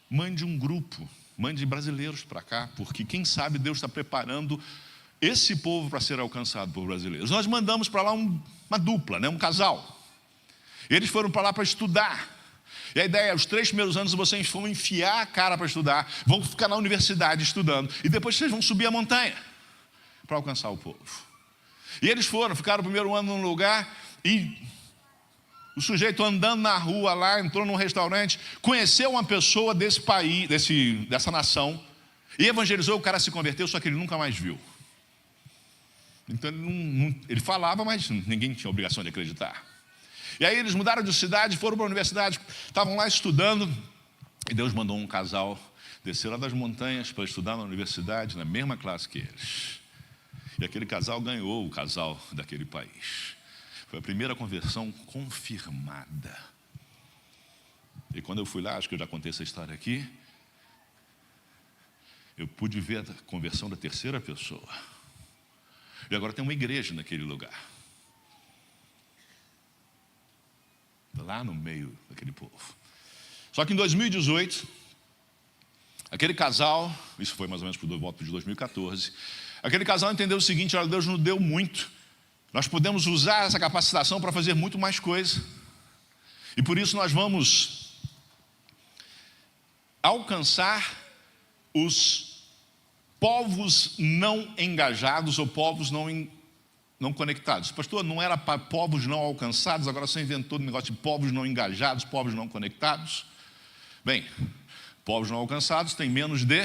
mande um grupo, mande brasileiros para cá, porque quem sabe Deus está preparando esse povo para ser alcançado por brasileiros. Nós mandamos para lá uma dupla, um casal. Eles foram para lá para estudar. E a ideia é: os 3 primeiros anos vocês vão enfiar a cara para estudar, vão ficar na universidade estudando, e depois vocês vão subir a montanha para alcançar o povo. E eles ficaram o primeiro ano num lugar, e o sujeito andando na rua lá, entrou num restaurante, conheceu uma pessoa desse país, dessa nação, e evangelizou. O cara se converteu, só que ele nunca mais viu. Então ele falava, mas ninguém tinha obrigação de acreditar. E aí eles mudaram de cidade, foram para a universidade, estavam lá estudando, e Deus mandou um casal descer lá das montanhas para estudar na universidade, na mesma classe que eles. E aquele casal ganhou o casal daquele país. Foi a primeira conversão confirmada. E quando eu fui lá, acho que eu já contei essa história aqui, eu pude ver a conversão da terceira pessoa. E agora tem uma igreja naquele lugar. Lá no meio daquele povo. Só que em 2018, aquele casal, isso foi mais ou menos para o voto de 2014, aquele casal entendeu o seguinte: olha, Deus nos deu muito, nós podemos usar essa capacitação para fazer muito mais coisa, e por isso nós vamos alcançar os povos não engajados ou povos não conectados. Pastor, não era para povos não alcançados, agora você inventou um negócio de povos não engajados, povos não conectados. Bem, povos não alcançados têm menos de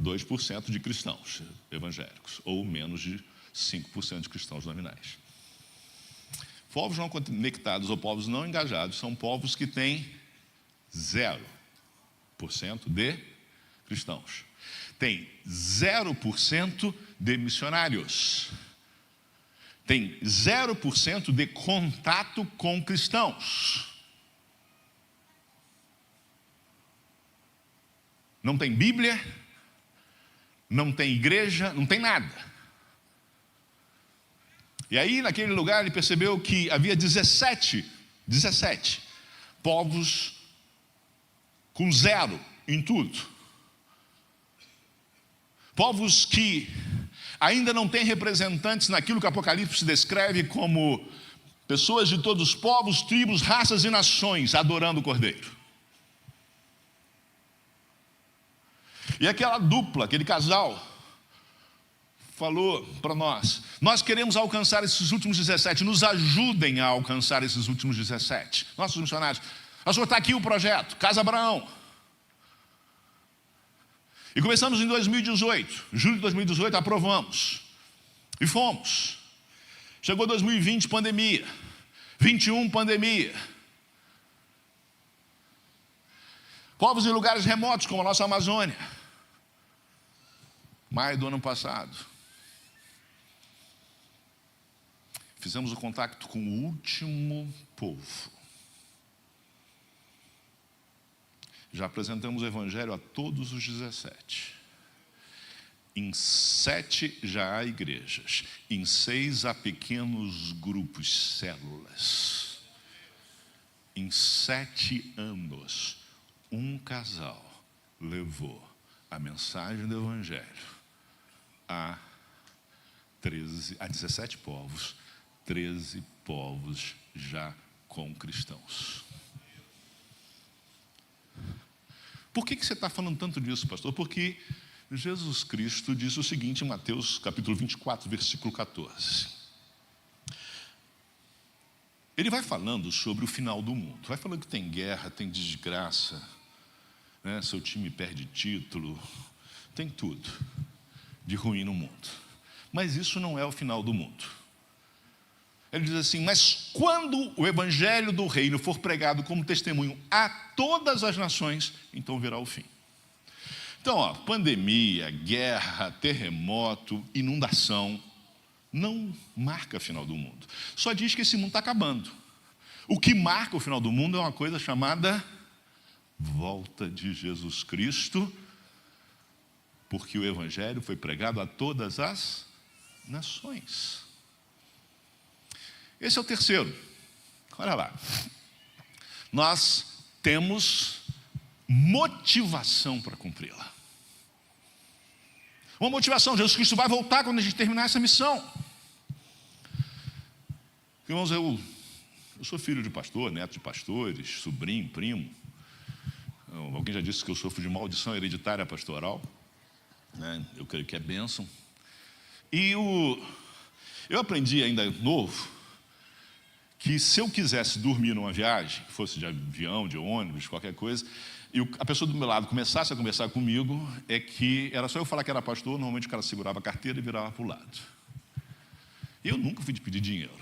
2% de cristãos evangélicos, ou menos de 5% de cristãos nominais. Povos não conectados ou povos não engajados são povos que têm 0% de cristãos. Tem 0% de missionários. Tem 0% de contato com cristãos. Não tem Bíblia, não tem igreja, não tem nada. E aí, naquele lugar, ele percebeu que havia 17 povos com 0 em tudo. Povos que ainda não têm representantes naquilo que o Apocalipse descreve como pessoas de todos os povos, tribos, raças e nações adorando o Cordeiro. E aquela dupla, aquele casal, falou para nós queremos alcançar esses últimos 17, nos ajudem a alcançar esses últimos 17. Nossos missionários, pastor, está aqui o projeto, Casa Abraão. E começamos em 2018, julho de 2018, aprovamos. E fomos. Chegou 2020, pandemia. 21, pandemia. Povos em lugares remotos, como a nossa Amazônia. Maio do ano passado. Fizemos o contato com o último povo. Já apresentamos o Evangelho a todos os 17. Em 7 já há igrejas. Em 6 há pequenos grupos, células. Em 7 anos, um casal levou a mensagem do Evangelho a 17 povos, 13 povos já com cristãos. Por que você está falando tanto disso, pastor? Porque Jesus Cristo diz o seguinte em Mateus capítulo 24, versículo 14. Ele vai falando sobre o final do mundo. Vai falando que tem guerra, tem desgraça. né? Seu time perde título, tem tudo de ruim no mundo. Mas isso não é o final do mundo. Ele diz assim: mas quando o evangelho do reino for pregado como testemunho a todas as nações, então virá o fim. Então, ó, pandemia, guerra, terremoto, inundação, não marca o final do mundo. Só diz que esse mundo está acabando. O que marca o final do mundo é uma coisa chamada volta de Jesus Cristo, porque o evangelho foi pregado a todas as nações. Esse é o terceiro. Olha lá. Nós temos motivação para cumpri-la. Uma motivação. Jesus Cristo vai voltar quando a gente terminar essa missão. Irmãos, eu sou filho de pastor, neto de pastores, sobrinho, primo. Alguém já disse que eu sofro de maldição hereditária pastoral, né? Eu creio que é bênção. E eu aprendi ainda novo que se eu quisesse dormir numa viagem, fosse de avião, de ônibus, qualquer coisa, e a pessoa do meu lado começasse a conversar comigo, é que era só eu falar que era pastor, normalmente o cara segurava a carteira e virava para o lado. Eu nunca fui de pedir dinheiro.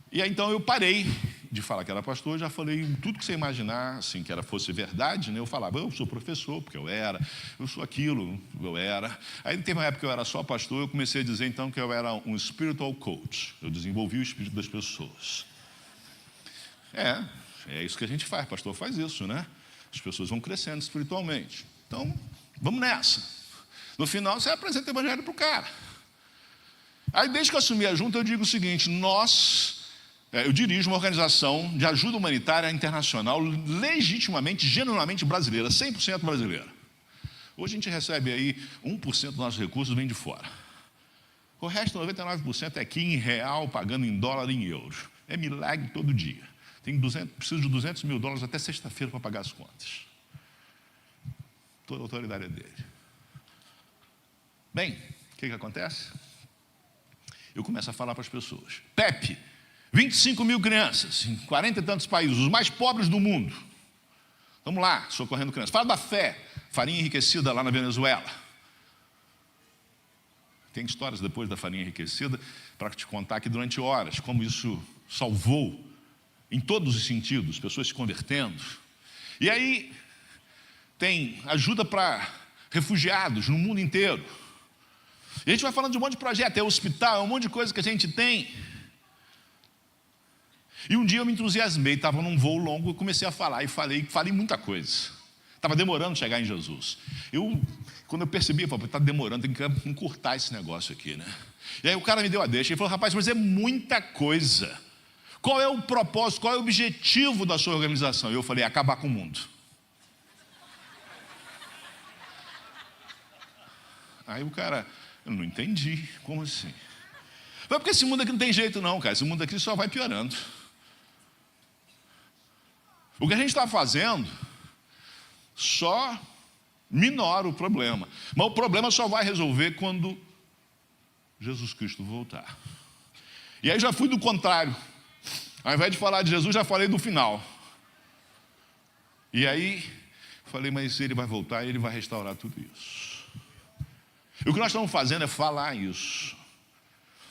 E aí então eu parei de falar que era pastor, já falei tudo que você imaginar, assim, que fosse verdade, né? Eu falava, eu sou professor, porque eu era, eu sou aquilo, eu era. Aí teve uma época que eu era só pastor, eu comecei a dizer então que eu era um spiritual coach, eu desenvolvi o espírito das pessoas. É isso que a gente faz, pastor faz isso, né? As pessoas vão crescendo espiritualmente. Então, vamos nessa. No final, você apresenta o evangelho para o cara. Aí, desde que eu assumi a junta, eu digo o seguinte: eu dirijo uma organização de ajuda humanitária internacional legitimamente, genuinamente brasileira, 100% brasileira. Hoje a gente recebe aí 1% dos nossos recursos vem de fora. O resto, 99%, é aqui em real, pagando em dólar e em euro. É milagre todo dia. Preciso de $200 mil até sexta-feira para pagar as contas. Toda a autoridade é dele. Bem, o que acontece? Eu começo a falar para as pessoas. PEP, 25 mil crianças, em 40 e tantos países, os mais pobres do mundo. Vamos lá, socorrendo crianças. Fala da fé, farinha enriquecida lá na Venezuela. Tem histórias depois da farinha enriquecida para te contar que durante horas, como isso salvou, em todos os sentidos, pessoas se convertendo. E aí, tem ajuda para refugiados no mundo inteiro. E a gente vai falando de um monte de projeto, é hospital, é um monte de coisa que a gente tem. E um dia eu me entusiasmei, estava num voo longo, eu comecei a falar, e falei muita coisa. Estava demorando chegar em Jesus. Quando eu percebi, eu falei, está demorando, tem que encurtar esse negócio aqui, né? E aí o cara me deu a deixa, ele falou, rapaz, mas é muita coisa. Qual é o propósito, qual é o objetivo da sua organização? E eu falei, acabar com o mundo. Aí o cara, eu não entendi, como assim? Foi porque esse mundo aqui não tem jeito não, cara, esse mundo aqui só vai piorando. O que a gente está fazendo só minora o problema. Mas o problema só vai resolver quando Jesus Cristo voltar. E aí já fui do contrário. Ao invés de falar de Jesus, já falei do final. E aí, falei, mas ele vai voltar e ele vai restaurar tudo isso. E o que nós estamos fazendo é falar isso.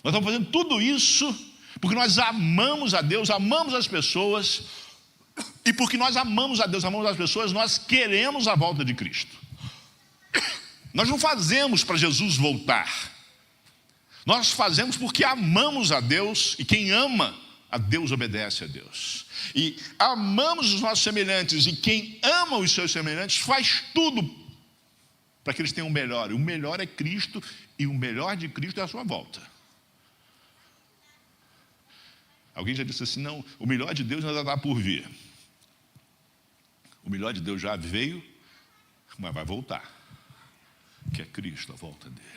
Nós estamos fazendo tudo isso porque nós amamos a Deus, amamos as pessoas. E porque nós amamos a Deus, amamos as pessoas, nós queremos a volta de Cristo. Nós não fazemos para Jesus voltar. Nós fazemos porque amamos a Deus, e quem ama a Deus obedece a Deus. E amamos os nossos semelhantes, e quem ama os seus semelhantes faz tudo para que eles tenham o melhor. E o melhor é Cristo, e o melhor de Cristo é a sua volta. Alguém já disse assim, não, o melhor de Deus ainda está por vir. O melhor de Deus já veio, mas vai voltar. Que é Cristo, a volta dele.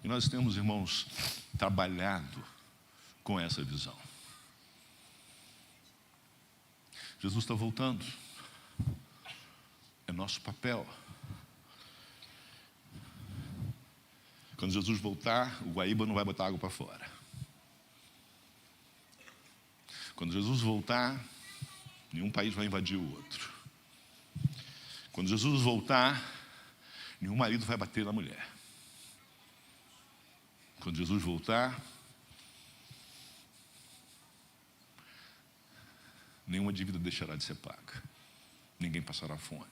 E nós temos, irmãos, trabalhado com essa visão. Jesus está voltando. É nosso papel. Quando Jesus voltar, o Guaíba não vai botar água para fora. Quando Jesus voltar, Nenhum país vai invadir o outro. Quando Jesus voltar, nenhum marido vai bater na mulher. Quando Jesus voltar, nenhuma dívida deixará de ser paga. Ninguém passará fome.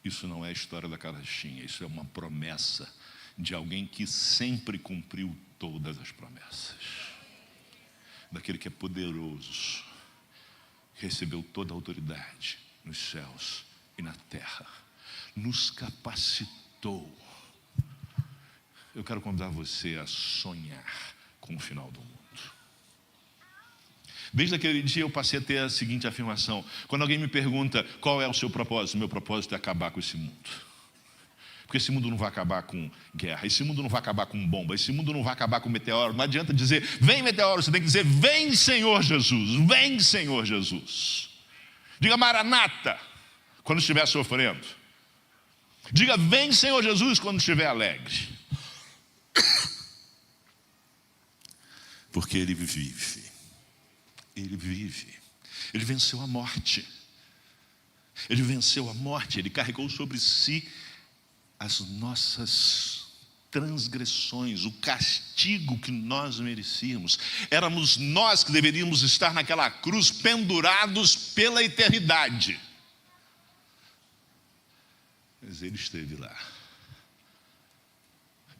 Isso não é a história da carochinha, isso é uma promessa de alguém que sempre cumpriu todas as promessas. Daquele que é poderoso, recebeu toda a autoridade nos céus e na terra, nos capacitou. Eu quero convidar você a sonhar com o final do mundo. Desde aquele dia eu passei a ter a seguinte afirmação: quando alguém me pergunta qual é o seu propósito, meu propósito é acabar com esse mundo. Porque esse mundo não vai acabar com guerra, esse mundo não vai acabar com bomba, esse mundo não vai acabar com meteoro. Não adianta dizer, vem meteoro, você tem que dizer, vem Senhor Jesus, vem Senhor Jesus. Diga Maranata, quando estiver sofrendo. Diga, vem Senhor Jesus, quando estiver alegre. Porque Ele vive. Ele vive. Ele venceu a morte. Ele venceu a morte. Ele carregou sobre si as nossas transgressões, o castigo que nós merecíamos. Éramos nós que deveríamos estar naquela cruz pendurados pela eternidade. Mas Ele esteve lá.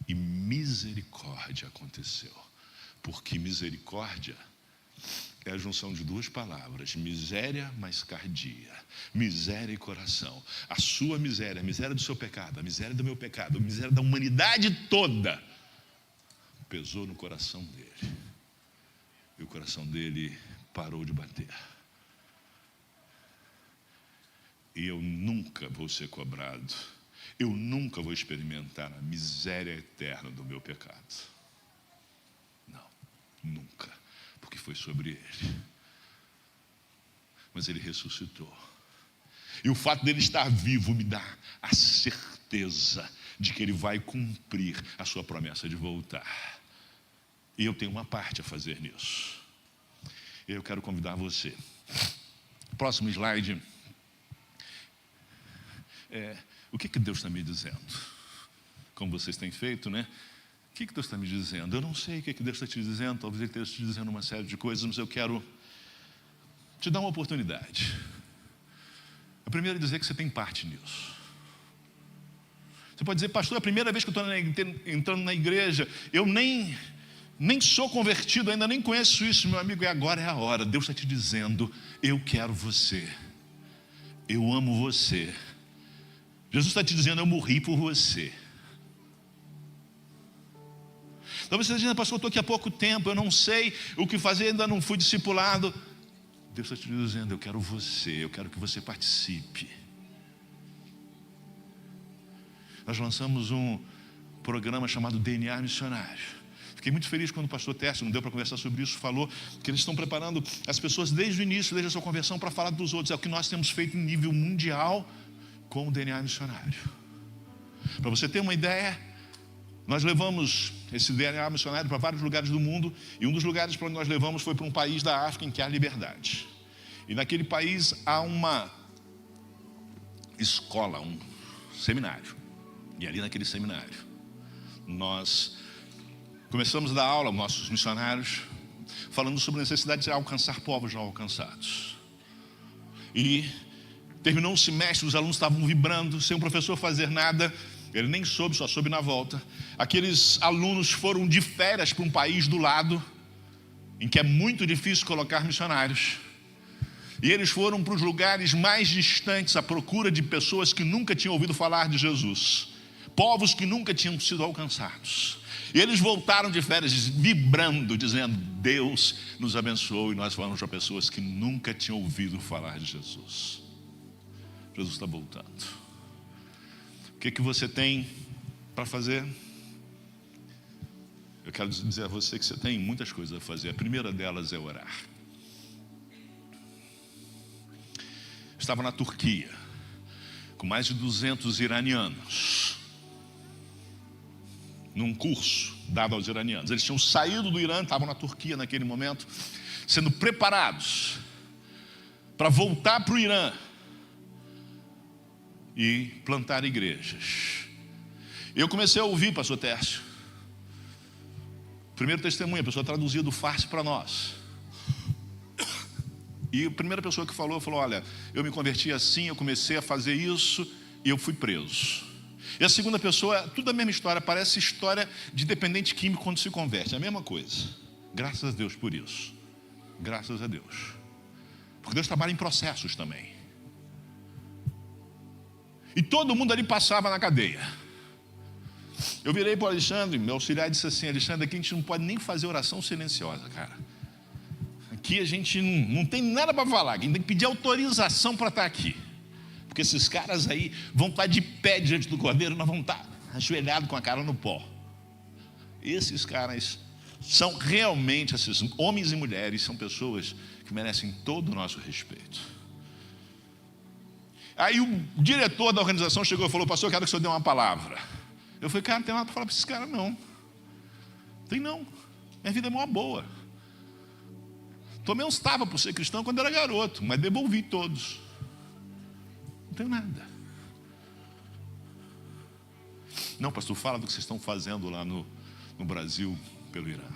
E misericórdia aconteceu. Porque misericórdia é a junção de duas palavras: miséria mais cardia, miséria e coração. A sua miséria, a miséria do seu pecado, a miséria do meu pecado, a miséria da humanidade toda pesou no coração dele. E o coração dele parou de bater. E eu nunca vou ser cobrado, eu nunca vou experimentar a miséria eterna do meu pecado. Não, nunca. Porque foi sobre Ele. Mas Ele ressuscitou. E o fato dele estar vivo me dá a certeza de que Ele vai cumprir a sua promessa de voltar. E eu tenho uma parte a fazer nisso. E eu quero convidar você. Próximo slide. O que Deus está me dizendo? Como vocês têm feito, né? O que Deus está me dizendo? Eu não sei o que Deus está te dizendo. Talvez Ele esteja te dizendo uma série de coisas, mas eu quero te dar uma oportunidade. A primeira é dizer que você tem parte nisso. Você pode dizer, pastor, é a primeira vez que eu estou entrando na igreja, eu nem sou convertido ainda, nem conheço isso, meu amigo, e agora é a hora. Deus está te dizendo, eu quero você, eu amo você. Jesus está te dizendo, eu morri por você. Talvez você diga, pastor, eu estou aqui há pouco tempo, eu não sei o que fazer, ainda não fui discipulado. Deus está te dizendo, eu quero você, eu quero que você participe. Nós lançamos um programa chamado DNA Missionário. Fiquei muito feliz quando o pastor Tércio, não deu para conversar sobre isso, falou que eles estão preparando as pessoas desde o início, desde a sua conversão, para falar dos outros. É o que nós temos feito em nível mundial com o DNA Missionário. Para você ter uma ideia, nós levamos esse DNA missionário para vários lugares do mundo, e um dos lugares para onde nós levamos foi para um país da África em que há liberdade. E naquele país há uma escola, um seminário. E ali naquele seminário, nós começamos a dar aula, nossos missionários, falando sobre a necessidade de alcançar povos não alcançados. E terminou o semestre, os alunos estavam vibrando, sem o professor fazer nada. Ele nem soube, só soube na volta. Aqueles alunos foram de férias para um país do lado, em que é muito difícil colocar missionários. E eles foram para os lugares mais distantes à procura de pessoas que nunca tinham ouvido falar de Jesus, povos que nunca tinham sido alcançados. E eles voltaram de férias vibrando, dizendo, Deus nos abençoou, e nós falamos para pessoas que nunca tinham ouvido falar de Jesus. Jesus está voltando. O que você tem para fazer? Eu quero dizer a você que você tem muitas coisas a fazer. A primeira delas é orar. Eu estava na Turquia, com mais de 200 iranianos, num curso dado aos iranianos. Eles tinham saído do Irã, estavam na Turquia naquele momento, sendo preparados para voltar para o Irã e plantar igrejas. Eu comecei a ouvir, pastor Tércio. Primeiro testemunho, a pessoa traduzia do Farsi para nós. E a primeira pessoa que falou, olha, eu me converti assim, eu comecei a fazer isso e eu fui preso. E a segunda pessoa, tudo a mesma história, parece história de dependente químico quando se converte, é a mesma coisa. Graças a Deus por isso. Graças a Deus. Porque Deus trabalha em processos também. E todo mundo ali passava na cadeia. Eu virei para o Alexandre, meu auxiliar, disse assim: Alexandre, aqui a gente não pode nem fazer oração silenciosa, cara. Aqui a gente não tem nada para falar, a gente tem que pedir autorização para estar aqui. Porque esses caras aí vão estar de pé diante do Cordeiro, nós vamos estar ajoelhados com a cara no pó. Esses caras são realmente, esses homens e mulheres, são pessoas que merecem todo o nosso respeito. Aí o diretor da organização chegou e falou: pastor, eu quero que o senhor dê uma palavra. Eu falei: cara, não tem nada para falar para esses caras, não. Tem não. Minha vida é uma boa. Tomei uns tapas por ser cristão quando era garoto, mas devolvi todos. Não tenho nada. Não, pastor, fala do que vocês estão fazendo lá no Brasil pelo Irã.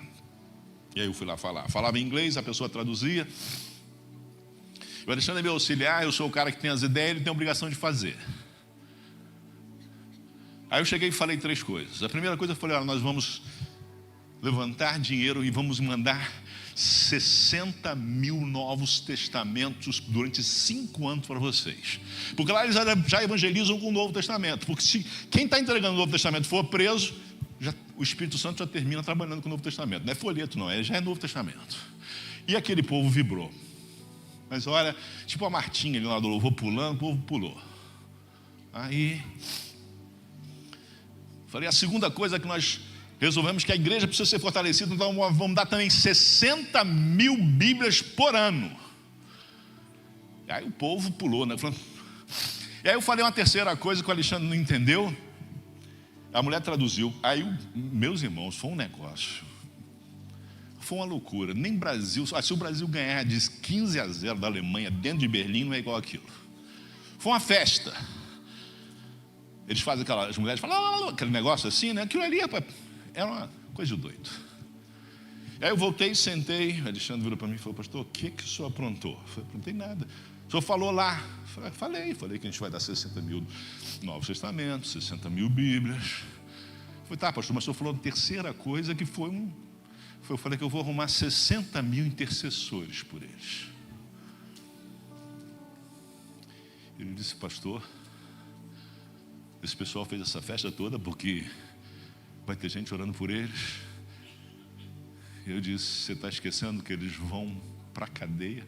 E aí eu fui lá falar. Falava em inglês, a pessoa traduzia. O Alexandre é meu auxiliar, eu sou o cara que tem as ideias, ele tem a obrigação de fazer. Aí eu cheguei e falei 3 coisas. A primeira coisa eu falei: olha, nós vamos levantar dinheiro e vamos mandar 60 mil novos testamentos durante 5 anos para vocês. Porque lá eles já evangelizam com o Novo Testamento. Porque se quem está entregando o Novo Testamento for preso, o Espírito Santo já termina trabalhando com o Novo Testamento. Não é folheto, não, já é Novo Testamento. E aquele povo vibrou. Mas olha, tipo a Martinha ali lá do louvor pulando, o povo pulou. Aí falei: a segunda coisa que nós resolvemos, que a igreja precisa ser fortalecida, então vamos dar também 60 mil Bíblias por ano. E aí o povo pulou, né? E aí eu falei uma terceira coisa que o Alexandre não entendeu. A mulher traduziu. Aí, meus irmãos, foi um negócio. Foi uma loucura. Nem Brasil, se o Brasil ganhar de 15-0 da Alemanha dentro de Berlim, não é igual aquilo. Foi uma festa. Eles fazem as mulheres falam aquele negócio assim, né? Aquilo ali era uma coisa de doido. Aí eu voltei, sentei, o Alexandre virou para mim e falou: pastor, o que o senhor aprontou? Eu falei: aprontei nada. O senhor falou lá. Falei que a gente vai dar 60 mil Novos Testamentos, 60 mil Bíblias. Eu falei: tá, pastor, mas o senhor falou a terceira coisa que eu falei que eu vou arrumar 60 mil intercessores por eles. Ele disse: pastor, esse pessoal fez essa festa toda porque vai ter gente orando por eles. Eu disse: você está esquecendo que eles vão para a cadeia?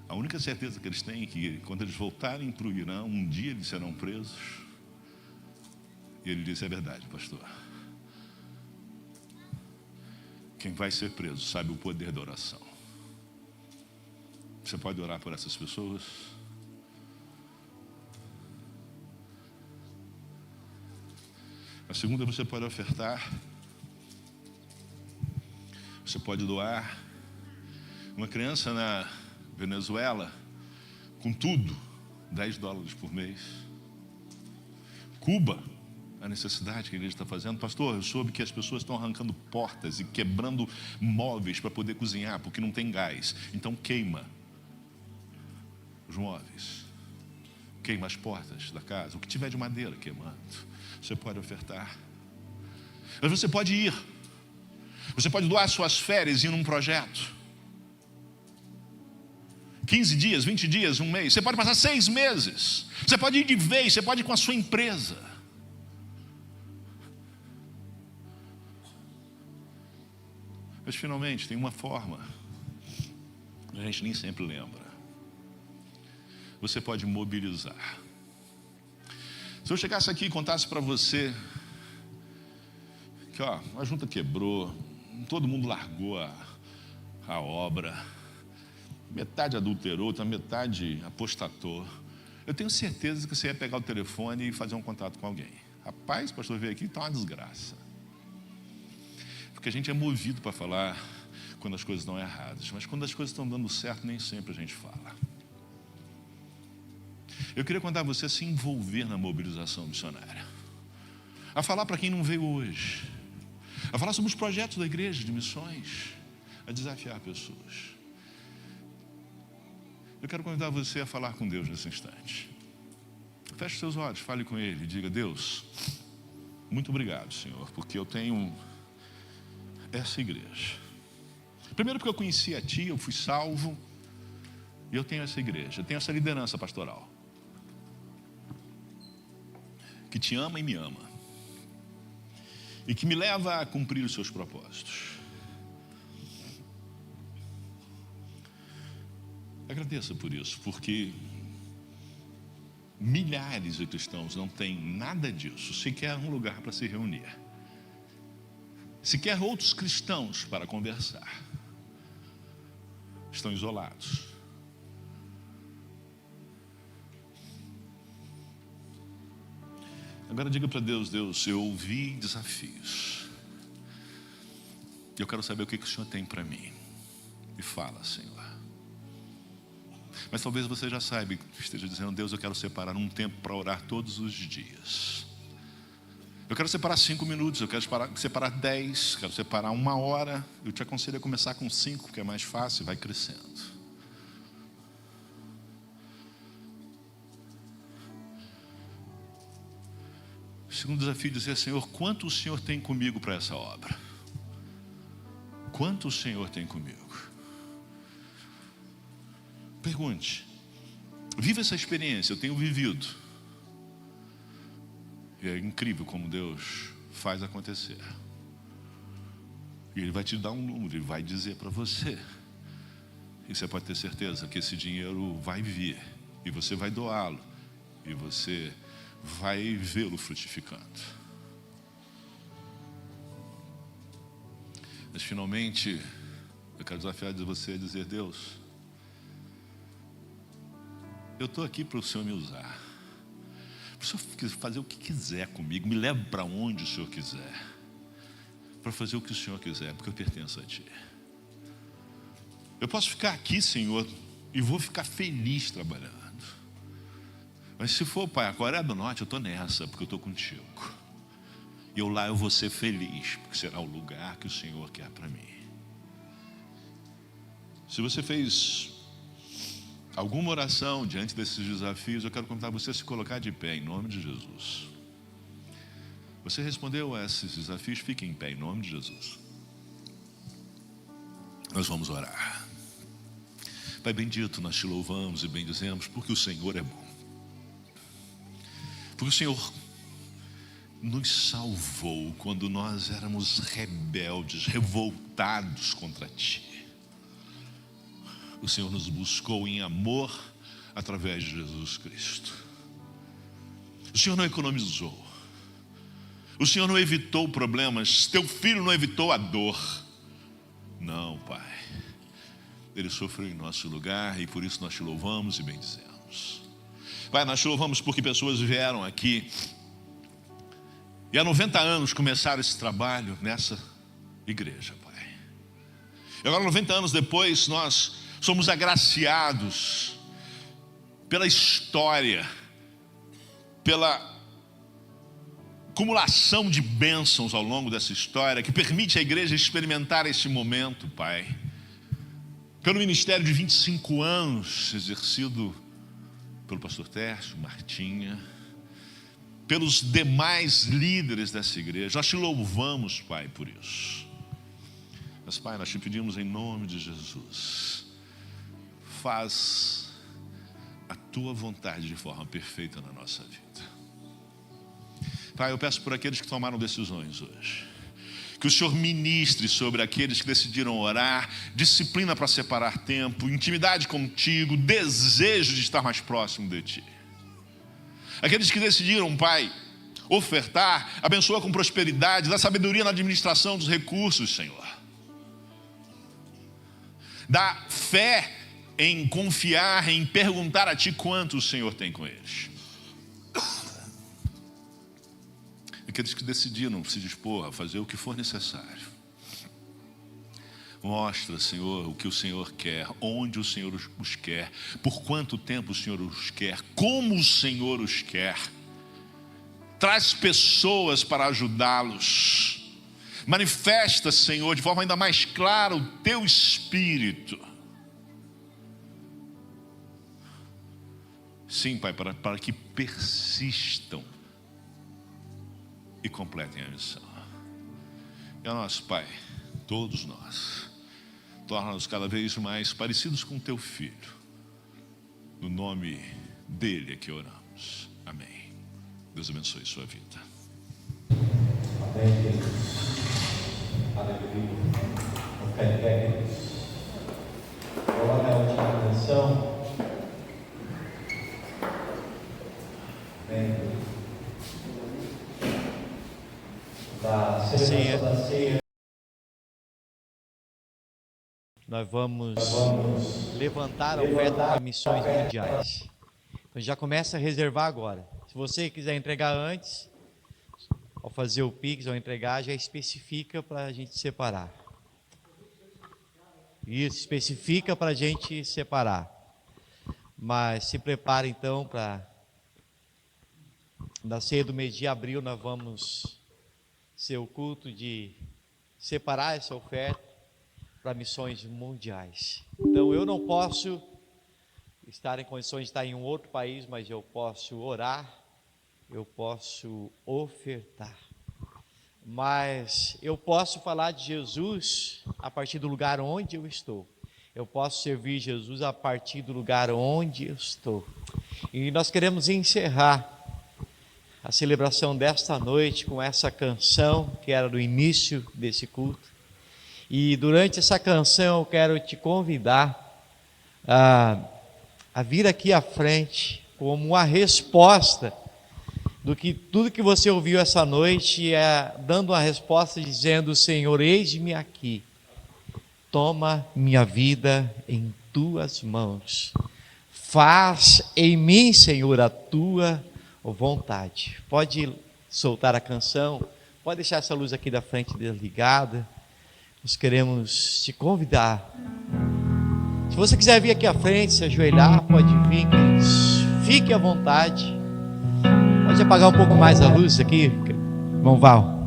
A única certeza que eles têm é que quando eles voltarem para o Irã, um dia eles serão presos. E ele disse: é verdade, pastor. Quem vai ser preso sabe o poder da oração. Você pode orar por essas pessoas? A segunda, você pode ofertar. Você pode doar. Uma criança na Venezuela, com tudo, $10 por mês. Cuba, a necessidade que a igreja está fazendo. Pastor, eu soube que as pessoas estão arrancando portas e quebrando móveis para poder cozinhar, porque não tem gás. Então queima os móveis, queima as portas da casa, o que tiver de madeira queimando. Você pode ofertar. Mas você pode ir. Você pode doar suas férias e ir num projeto. 15 dias, 20 dias, 1 mês. Você pode passar 6 meses. Você pode ir de vez, você pode ir com a sua empresa. Mas finalmente tem uma forma. A gente nem sempre lembra. Você pode mobilizar. Se eu chegasse aqui e contasse para você que a junta quebrou, todo mundo largou a obra, metade adulterou, outra metade apostatou, eu tenho certeza que você ia pegar o telefone e fazer um contato com alguém. Rapaz, o pastor veio aqui e está uma desgraça. Porque a gente é movido para falar quando as coisas estão erradas, mas quando as coisas estão dando certo, nem sempre a gente fala. Eu queria convidar você a se envolver na mobilização missionária, a falar para quem não veio hoje, a falar sobre os projetos da igreja de missões, a desafiar pessoas. Eu quero convidar você a falar com Deus nesse instante. Feche seus olhos, fale com Ele e diga: Deus, muito obrigado, Senhor, porque eu tenho essa igreja. Primeiro porque eu conheci a Ti, eu fui salvo, e eu tenho essa igreja, eu tenho essa liderança pastoral, que Te ama e me ama, e que me leva a cumprir os Seus propósitos. Agradeça por isso, porque milhares de cristãos não têm nada disso, sequer um lugar para se reunir, sequer outros cristãos para conversar. Estão isolados. Agora diga para Deus: Deus, eu ouvi desafios, eu quero saber o que o Senhor tem para mim. E fala, Senhor. Mas talvez você já saiba e esteja dizendo: Deus, eu quero separar um tempo para orar todos os dias. Eu quero separar 5 minutos, eu quero separar 10, quero separar 1 hora. Eu te aconselho a começar com 5, porque é mais fácil e vai crescendo. O segundo desafio é dizer: Senhor, quanto o Senhor tem comigo para essa obra? Quanto o Senhor tem comigo? Pergunte. Viva essa experiência, eu tenho vivido. E é incrível como Deus faz acontecer. E Ele vai te dar um número, Ele vai dizer para você. E você pode ter certeza que esse dinheiro vai vir. E você vai doá-lo. E você vai vê-lo frutificando. Mas finalmente, eu quero desafiar você a dizer: Deus, eu estou aqui para o Senhor me usar, para o Senhor fazer o que quiser comigo, me leve para onde o Senhor quiser, para fazer o que o Senhor quiser, porque eu pertenço a Ti. Eu posso ficar aqui, Senhor, e vou ficar feliz trabalhando. Mas se for, Pai, a Coreia do Norte, eu estou nessa, porque eu estou contigo. E eu lá eu vou ser feliz, porque será o lugar que o Senhor quer para mim. Se você fez alguma oração diante desses desafios, eu quero convidar você a se colocar de pé, em nome de Jesus. Você respondeu a esses desafios, fique em pé, em nome de Jesus. Nós vamos orar. Pai bendito, nós Te louvamos e bendizemos, porque o Senhor é bom. Porque o Senhor nos salvou quando nós éramos rebeldes, revoltados contra Ti. O Senhor nos buscou em amor através de Jesus Cristo. O Senhor não economizou. O Senhor não evitou problemas. Teu filho não evitou a dor. Não, Pai. Ele sofreu em nosso lugar e por isso nós Te louvamos e bendizemos. Pai, nós Te louvamos porque pessoas vieram aqui e há 90 anos começaram esse trabalho nessa igreja, Pai. E agora, 90 anos depois, nós somos agraciados pela história, pela acumulação de bênçãos ao longo dessa história, que permite à igreja experimentar esse momento, Pai. Pelo ministério de 25 anos exercido pelo pastor Tércio, Martinha, pelos demais líderes dessa igreja. Nós Te louvamos, Pai, por isso. Mas, Pai, nós Te pedimos em nome de Jesus, faz a Tua vontade de forma perfeita na nossa vida. Pai, eu peço por aqueles que tomaram decisões hoje, que o Senhor ministre sobre aqueles que decidiram orar, disciplina para separar tempo, intimidade contigo, desejo de estar mais próximo de Ti. Aqueles que decidiram, Pai, ofertar, abençoa com prosperidade, dá sabedoria na administração dos recursos, Senhor. Dá fé em confiar, em perguntar a Ti quanto o Senhor tem com eles. Aqueles que decidiram se dispor a fazer o que for necessário, Mostra, Senhor, o que o Senhor quer, onde o Senhor os quer, por quanto tempo o Senhor os quer, como o Senhor os quer. Traz pessoas para ajudá-los. Manifesta, Senhor, de forma ainda mais clara o teu Espírito. Sim, Pai, para que persistam e completem a missão. E o nosso Pai, todos nós, torna-nos cada vez mais parecidos com teu Filho. No nome dele é que oramos. Amém. Deus abençoe sua vida.
Amém, queridos. Aleluia. Vamos ficar de pé, queridos. Vamos na última canção. Amém. Da celebração da ceia. Nós vamos levantar a oferta para missões mundiais. Então já começa a reservar agora. Se você quiser entregar antes, ao fazer o Pix, ao entregar, já especifica para a gente separar. Isso, especifica para a gente separar. Mas se prepare então para... Na ceia do mês de abril nós vamos ser o culto de separar essa oferta para missões mundiais. Então eu não posso estar em condições de estar em um outro país, mas eu posso orar, eu posso ofertar. Mas eu posso falar de Jesus a partir do lugar onde eu estou. Eu posso servir Jesus a partir do lugar onde eu estou. E nós queremos encerrar a celebração desta noite com essa canção que era do início desse culto. E durante essa canção eu quero te convidar a vir aqui à frente como uma resposta do que tudo que você ouviu essa noite, dando uma resposta dizendo: Senhor, eis-me aqui, toma minha vida em tuas mãos, faz em mim, Senhor, a tua vontade. Pode soltar a canção, pode deixar essa luz aqui da frente desligada. Nós queremos te convidar. Se você quiser vir aqui à frente, se ajoelhar, pode vir, queridos. Fique à vontade. Pode apagar um pouco mais a luz aqui, irmão Val.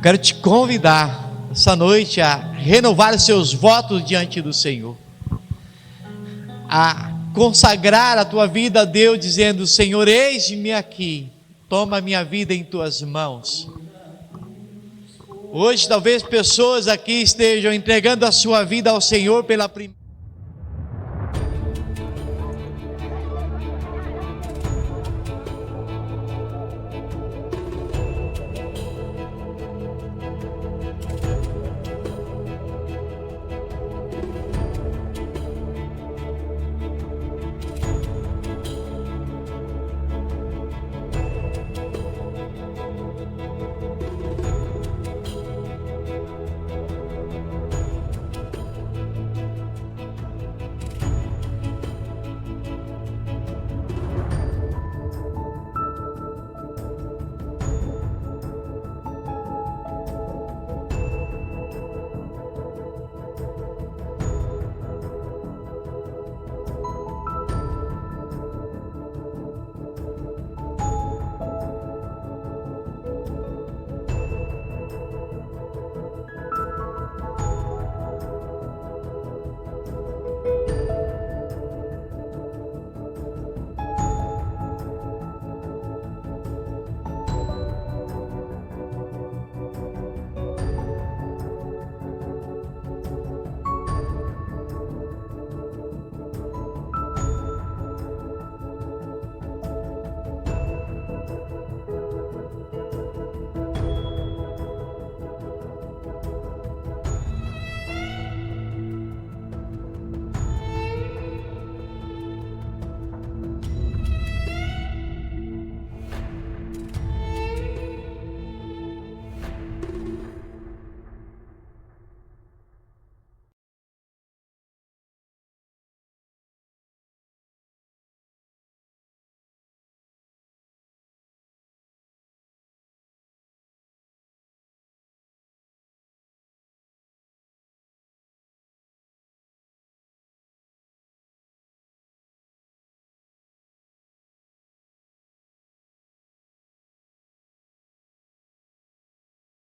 Quero te convidar essa noite a renovar os seus votos diante do Senhor, a consagrar a tua vida a Deus, dizendo: Senhor, eis-me aqui, toma a minha vida em tuas mãos. Hoje talvez pessoas aqui estejam entregando a sua vida ao Senhor pela primeira